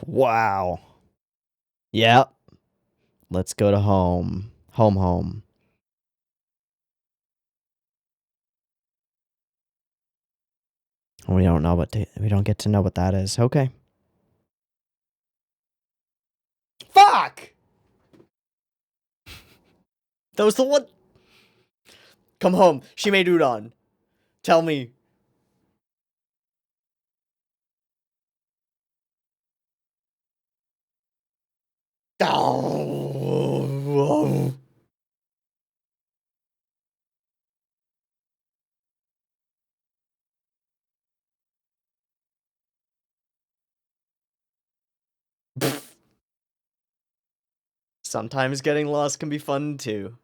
Speaker 1: Wow. Yep. Let's go to home. Home. We don't know we don't get to know what that is. Okay. Fuck! That was the one. Come home. She made udon. Tell me. Oh. Sometimes getting lost can be fun too.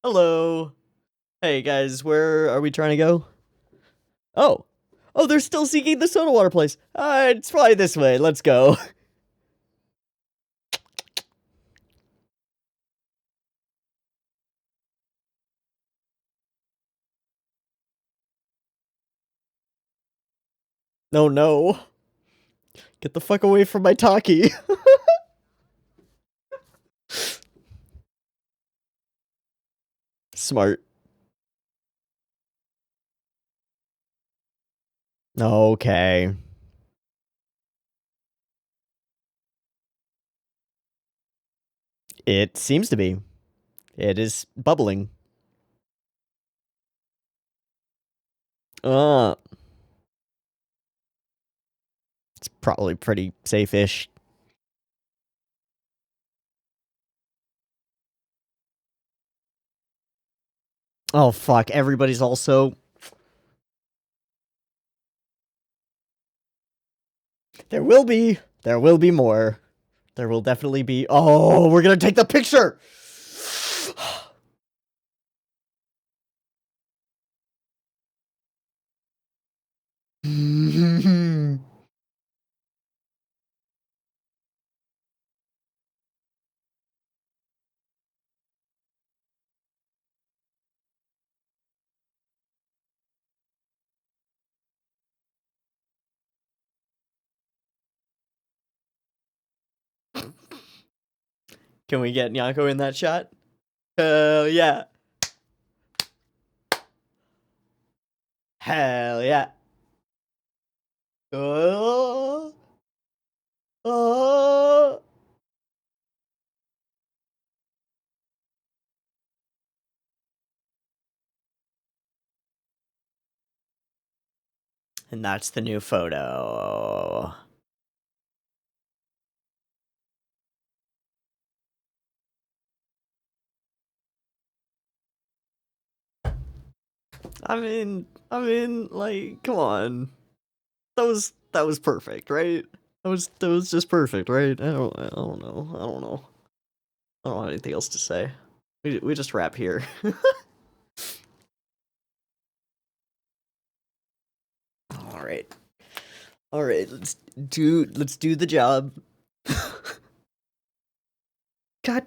Speaker 1: Hello. Hey guys, where are we trying to go? Oh. Oh, they're still seeking the soda water place. It's probably this way. Let's go. No, no. Get the fuck away from my Taki. Smart. Okay. It seems to be. It is bubbling. Uh, it's probably pretty safe-ish. Oh, fuck. Everybody's also... There will be. There will be more. There will definitely be... Oh, we're gonna take the picture! Can we get Nyako in that shot? Hell yeah. Hell yeah. Oh. Oh. And that's the new photo. I mean, like, come on. That was perfect, right? That was just perfect, right? I don't know. I don't know. I don't have anything else to say. We just wrap here. All right. All right, let's do the job. God.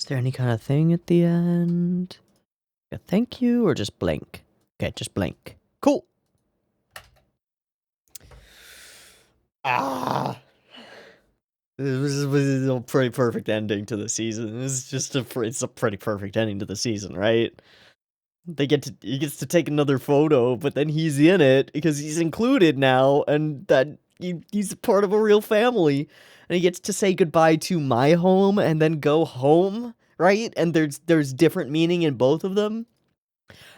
Speaker 1: Is there any kind of thing at the end? A thank you or just blank? Okay, just blank. Cool. Ah. This was a pretty perfect ending to the season. It's just it's a pretty perfect ending to the season, right? He gets to take another photo, but then he's in it because he's included now, and that he's part of a real family, and he gets to say goodbye to my home and then go home, right? And there's different meaning in both of them.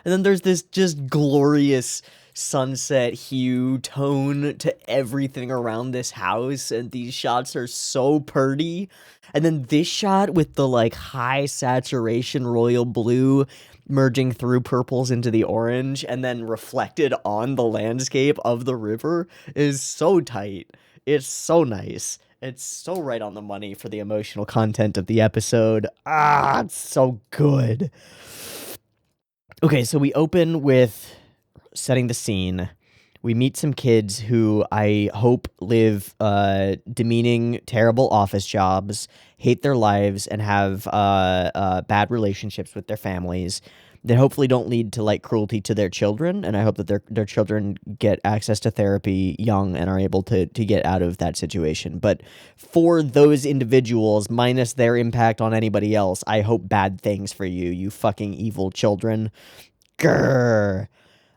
Speaker 1: And then there's this just glorious sunset hue tone to everything around this house, and these shots are so pretty. And then this shot with the like high saturation royal blue merging through purples into the orange and then reflected on the landscape of the river is so tight. It's so nice. It's so right on the money for the emotional content of the episode. Ah, it's so good. Okay, so we open with setting the scene. We meet some kids who I hope live demeaning, terrible office jobs, hate their lives, and have bad relationships with their families that hopefully don't lead to like cruelty to their children. And I hope that their children get access to therapy young and are able to get out of that situation. But for those individuals, minus their impact on anybody else, I hope bad things for you, you fucking evil children. Grr.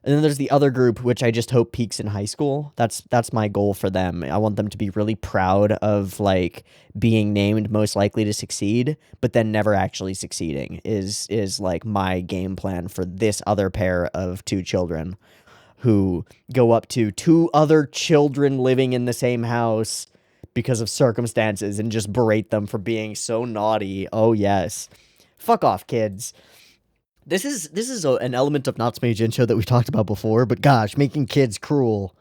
Speaker 1: And then there's the other group, which I just hope peaks in high school. That's my goal for them. I want them to be really proud of, like, being named most likely to succeed, but then never actually succeeding is like my game plan for this other pair of two children who go up to two other children living in the same house because of circumstances and just berate them for being so naughty. Oh, yes. Fuck off, kids. This is an element of Natsume Yuujinchou that we talked about before, but gosh, making kids cruel.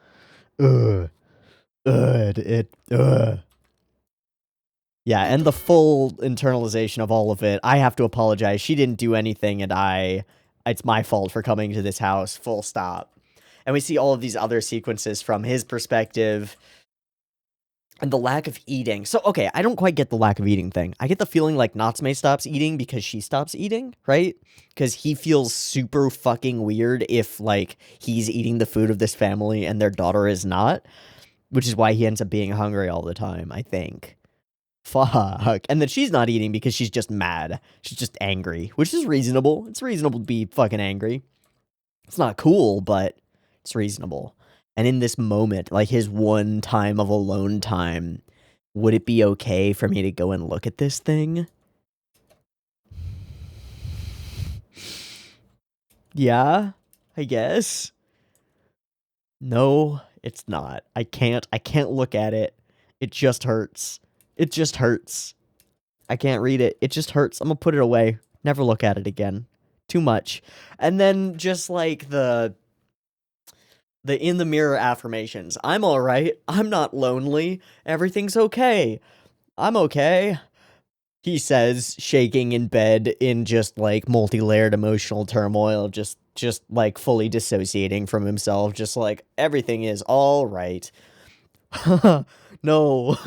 Speaker 1: Ugh. Ugh. Yeah, and the full internalization of all of it. I have to apologize. She didn't do anything, and it's my fault for coming to this house, full stop. And we see all of these other sequences from his perspective. And the lack of eating. So, okay, I don't quite get the lack of eating thing. I get the feeling like Natsume stops eating because she stops eating, right? Because he feels super fucking weird if, like, he's eating the food of this family and their daughter is not. Which is why he ends up being hungry all the time, I think. Fuck. And then she's not eating because she's just mad. She's just angry, which is reasonable. It's reasonable to be fucking angry. It's not cool, but it's reasonable. And in this moment, like his one time of alone time, would it be okay for me to go and look at this thing? Yeah, I guess. No, it's not. I can't look at it. It just hurts. It just hurts. I can't read it. It just hurts. I'm gonna put it away. Never look at it again. Too much. And then just like the in the mirror affirmations. I'm all right. I'm not lonely. Everything's okay. I'm okay. He says, shaking in bed in just like multi-layered emotional turmoil, just like fully dissociating from himself, just like everything is all right. No.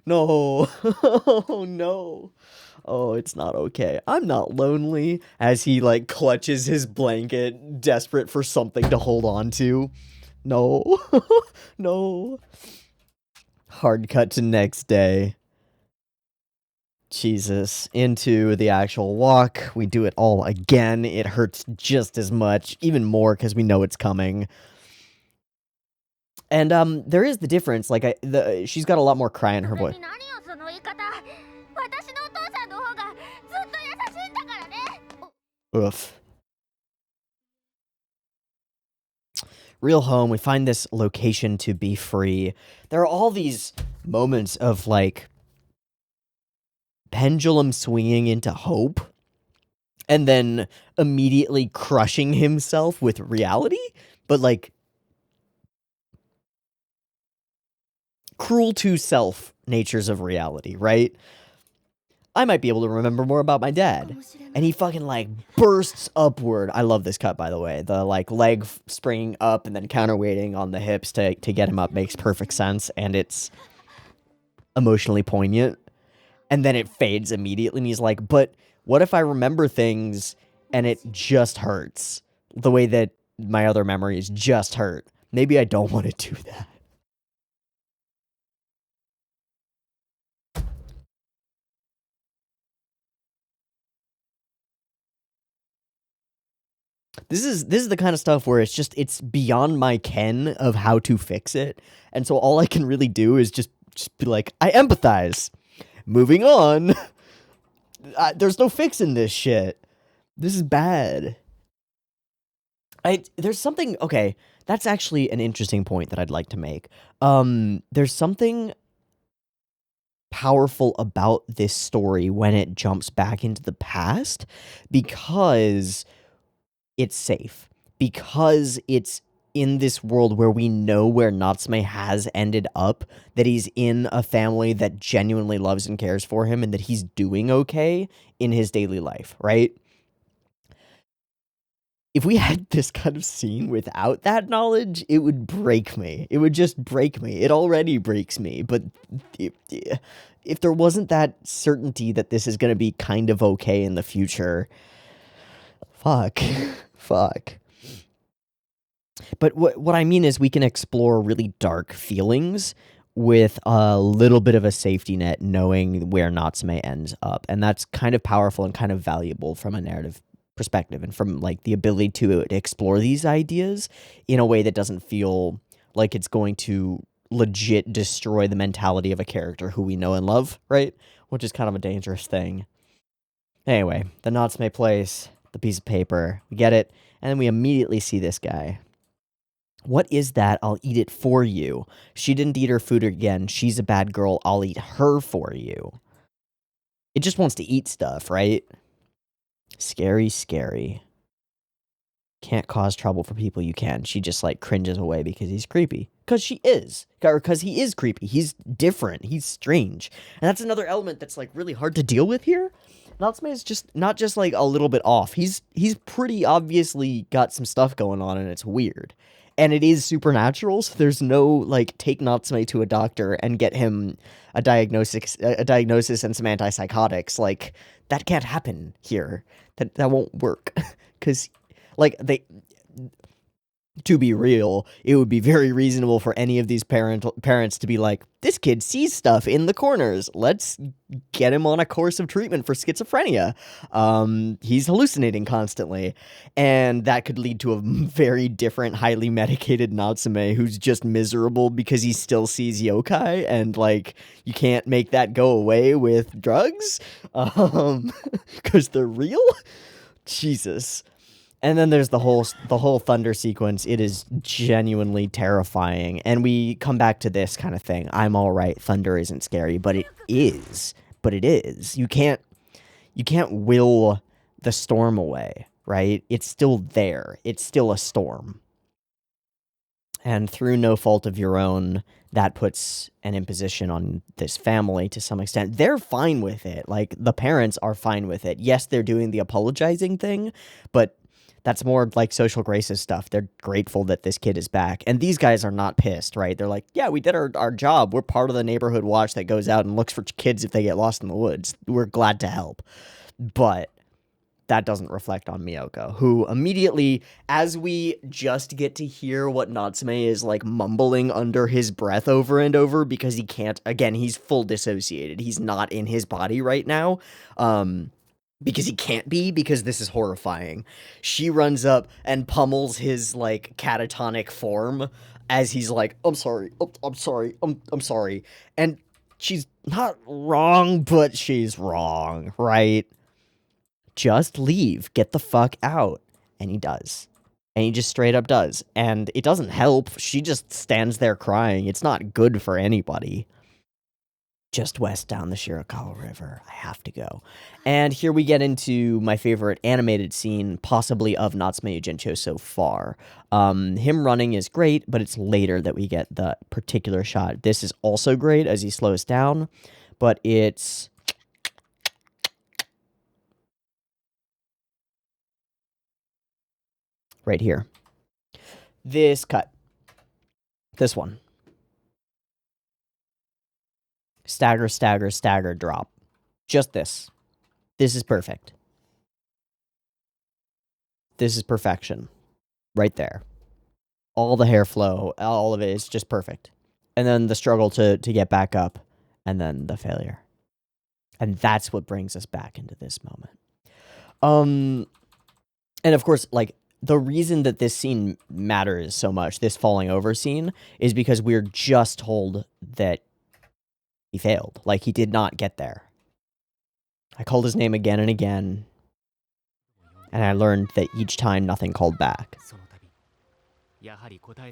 Speaker 1: No. Oh no. Oh, it's not okay. I'm not lonely. As he like clutches his blanket, desperate for something to hold on to. No. No. Hard cut to next day. Jesus. Into the actual walk. We do it all again. It hurts just as much, even more because we know it's coming. And there is the difference. Like she's got a lot more cry in her voice. Oof. Real home, we find this location to be free. There are all these moments of, like, pendulum swinging into hope, and then immediately crushing himself with reality, but, like, cruel to self natures of reality, right? I might be able to remember more about my dad. And he fucking, like, bursts upward. I love this cut, by the way. The, like, leg springing up and then counterweighting on the hips to get him up makes perfect sense. And it's emotionally poignant. And then it fades immediately. And he's like, but what if I remember things and it just hurts? The way that my other memories just hurt. Maybe I don't want to do that. This is the kind of stuff where it's beyond my ken of how to fix it. And so all I can really do is just be like, I empathize. Moving on. There's no fixing this shit. This is bad. There's something, okay, that's actually an interesting point that I'd like to make. There's something powerful about this story when it jumps back into the past because it's safe, because it's in this world where we know where Natsume has ended up, that he's in a family that genuinely loves and cares for him, and that he's doing okay in his daily life, right? If we had this kind of scene without that knowledge, it would break me. It would just break me. It already breaks me, but if there wasn't that certainty that this is going to be kind of okay in the future, fuck. But what I mean is we can explore really dark feelings with a little bit of a safety net, knowing where Natsume ends up. And that's kind of powerful and kind of valuable from a narrative perspective and from like the ability to explore these ideas in a way that doesn't feel like it's going to legit destroy the mentality of a character who we know and love, right? Which is kind of a dangerous thing. Anyway, the Natsume place, the piece of paper, we get it, and then we immediately see this guy. What is that? I'll eat it for you. She didn't eat her food again. She's a bad girl. I'll eat her for you. It just wants to eat stuff, right? Scary, scary. Can't cause trouble for people you can. She just, like, cringes away because he's creepy. Because she is. Or because he is creepy. He's different. He's strange. And that's another element that's, like, really hard to deal with here. Natsume is just not just, like, a little bit off. He's pretty obviously got some stuff going on, and it's weird. And it is supernatural, so there's no, like, take Natsume to a doctor and get him a diagnosis and some antipsychotics. Like, that can't happen here. That won't work. Because, like, to be real, it would be very reasonable for any of these parents to be like, this kid sees stuff in the corners. Let's get him on a course of treatment for schizophrenia. He's hallucinating constantly. And that could lead to a very different, highly medicated Natsume who's just miserable because he still sees yokai, and, like, you can't make that go away with drugs. Because they're real? Jesus. And then there's the whole thunder sequence. It is genuinely terrifying. And we come back to this kind of thing. I'm all right. Thunder isn't scary, but it is. But it is. You can't will the storm away, right? It's still there. It's still a storm. And through no fault of your own, that puts an imposition on this family to some extent. They're fine with it. Like, the parents are fine with it. Yes, they're doing the apologizing thing, but that's more like social graces stuff. They're grateful that this kid is back. And these guys are not pissed, right? They're like, yeah, we did our job. We're part of the neighborhood watch that goes out and looks for kids if they get lost in the woods. We're glad to help. But that doesn't reflect on Miyoko, who immediately, as we just get to hear what Natsume is, like, mumbling under his breath over and over because he can't, again, he's full dissociated. He's not in his body right now. Because he can't be, because this is horrifying. She runs up and pummels his, like, catatonic form as he's like, I'm sorry, I'm sorry, I'm sorry. And she's not wrong, but she's wrong, right? Just leave, get the fuck out. And he does. And he just straight up does. And it doesn't help. She just stands there crying. It's not good for anybody. Just west down the Shirakawa River. I have to go. And here we get into my favorite animated scene, possibly of Natsume Yuujinchou so far. Him running is great, but it's later that we get the particular shot. This is also great as he slows down, but it's right here. This cut. This one. Stagger, stagger, stagger, drop. Just this. This is perfect. This is perfection. Right there. All the hair flow, all of it is just perfect. And then the struggle to get back up, and then the failure. And that's what brings us back into this moment. And of course, like, the reason that this scene matters so much, this falling over scene, is because we're just told that he failed. Like, he did not get there. I called his name again and again, and I learned that each time nothing called back.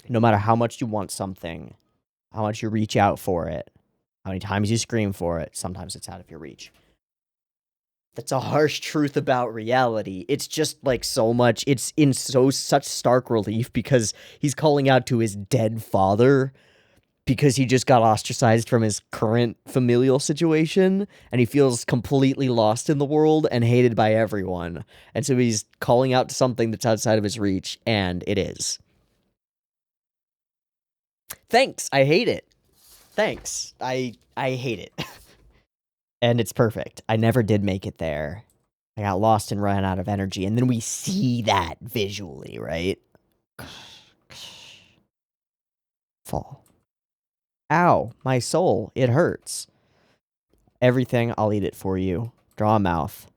Speaker 1: No matter how much you want something, how much you reach out for it, how many times you scream for it, sometimes it's out of your reach. That's a harsh truth about reality. It's just, like, so much, it's in such stark relief because he's calling out to his dead father because he just got ostracized from his current familial situation, and he feels completely lost in the world and hated by everyone. And so he's calling out to something that's outside of his reach, and it is. Thanks, I hate it. Thanks, I hate it. And it's perfect. I never did make it there. I got lost and ran out of energy, and then we see that visually, right? Fall. Ow, my soul, it hurts. Everything, I'll eat it for you. Draw a mouth.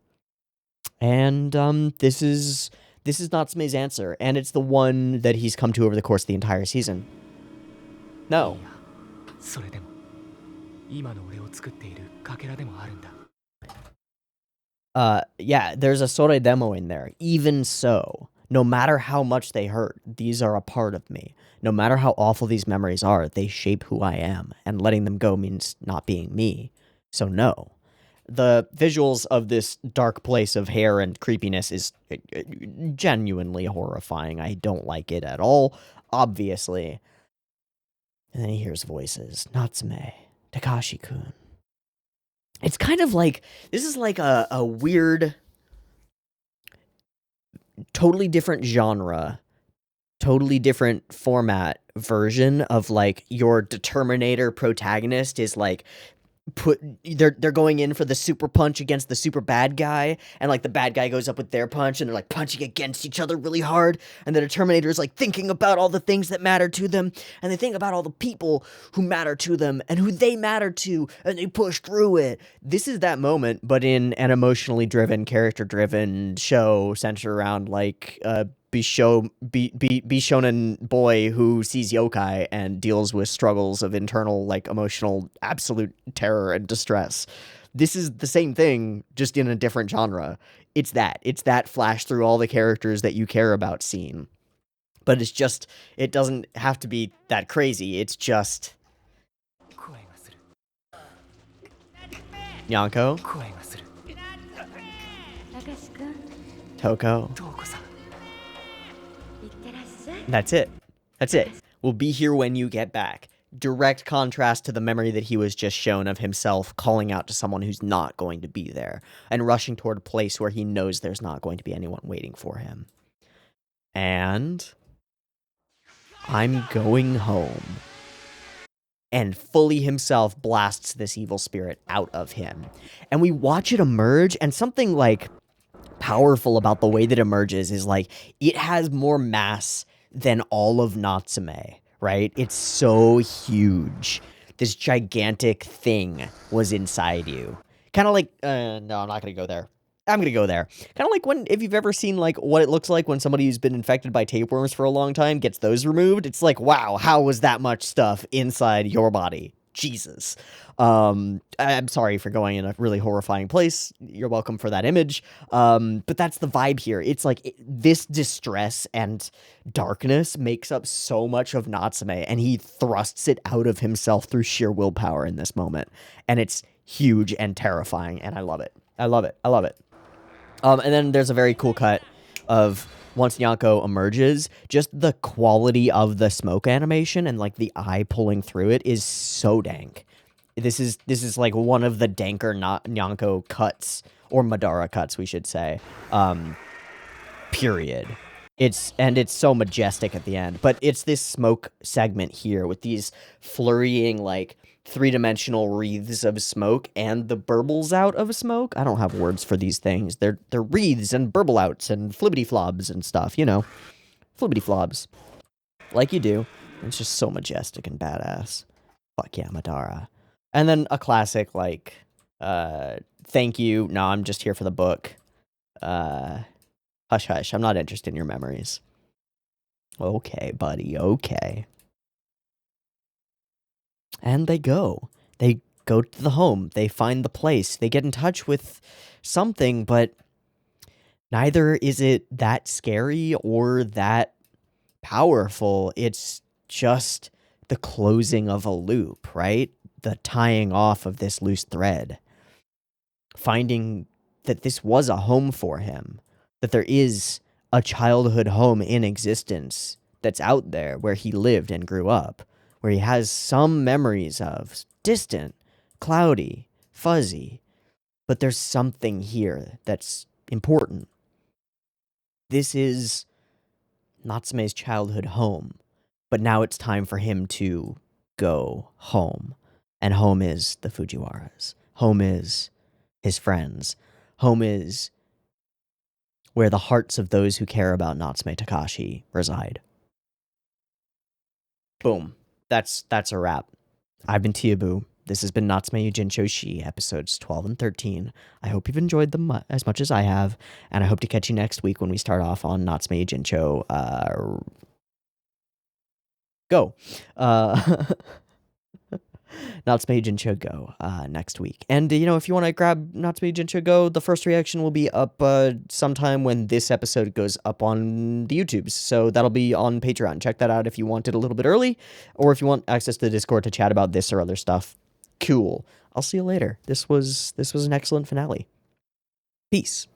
Speaker 1: And this is Natsume's answer, and it's the one that he's come to over the course of the entire season. No. Yeah, there's a sore demo in there. Even so, no matter how much they hurt, these are a part of me. No matter how awful these memories are, they shape who I am, and letting them go means not being me. So no. The visuals of this dark place of hair and creepiness is genuinely horrifying. I don't like it at all, obviously. And then he hears voices. Natsume, Takashi-kun. It's kind of like, this is like a weird, totally different genre, totally different format version of like your Determinator protagonist is like, they're going in for the super punch against the super bad guy, and like the bad guy goes up with their punch and they're like punching against each other really hard, and the Determinator is like thinking about all the things that matter to them, and they think about all the people who matter to them and who they matter to, and they push through it. This is that moment, but in an emotionally driven, character driven show centered around like Bishonen boy who sees yokai and deals with struggles of internal, like, emotional, absolute terror and distress. This is the same thing, just in a different genre. It's that flash through all the characters that you care about scene. But it's just, it doesn't have to be that crazy. It's just... Nyanko? Toko? That's it. That's it. We'll be here when you get back. Direct contrast to the memory that he was just shown of himself calling out to someone who's not going to be there and rushing toward a place where he knows there's not going to be anyone waiting for him. And I'm going home. And fully himself blasts this evil spirit out of him. And we watch it emerge, and something like powerful about the way that it emerges is like it has more mass than all of Natsume, right? It's so huge. This gigantic thing was inside you. Kind of like, no, I'm not going to go there. I'm going to go there. Kind of like if you've ever seen like what it looks like when somebody who's been infected by tapeworms for a long time gets those removed. It's like, wow, how was that much stuff inside your body? Jesus. I'm sorry for going in a really horrifying place. You're welcome for that image. But that's the vibe here. It's like this distress and darkness makes up so much of Natsume, and he thrusts it out of himself through sheer willpower in this moment. And it's huge and terrifying, and I love it. I love it. I love it. And then there's a very cool cut of once Nyanko emerges, just the quality of the smoke animation and like the eye pulling through it is so dank. This is like one of the danker Nyanko cuts, or Madara cuts, we should say. Period. It's so majestic at the end, but it's this smoke segment here with these flurrying like three-dimensional wreaths of smoke and the burbles out of smoke. I don't have words for these things. They're wreaths and burble outs and flibbity flobs and stuff, you know. Flibbity flobs. Like you do. It's just so majestic and badass. Fuck yeah, Madara. And then a classic like, thank you. No, I'm just here for the book. Hush hush. I'm not interested in your memories. Okay, buddy. Okay. And they go. They go to the home. They find the place. They get in touch with something, but neither is it that scary or that powerful. It's just the closing of a loop, right? The tying off of this loose thread. Finding that this was a home for him. That there is a childhood home in existence that's out there where he lived and grew up. Where he has some memories of, distant, cloudy, fuzzy, but there's something here that's important. This is Natsume's childhood home, but now it's time for him to go home. And home is the Fujiwaras. Home is his friends. Home is where the hearts of those who care about Natsume Takashi reside. Boom. That's a wrap. I've been Teeaboo. This has been Natsume Yuujinchou Shi, episodes 12 and 13. I hope you've enjoyed them as much as I have, and I hope to catch you next week when we start off on Natsume Yuujinchou Go. Natsume Yuujinchou Go next week. And, if you want to grab Natsume Yuujinchou Go, the first reaction will be up sometime when this episode goes up on the YouTubes. So that'll be on Patreon. Check that out if you want it a little bit early, or if you want access to the Discord to chat about this or other stuff. Cool. I'll see you later. This was an excellent finale. Peace.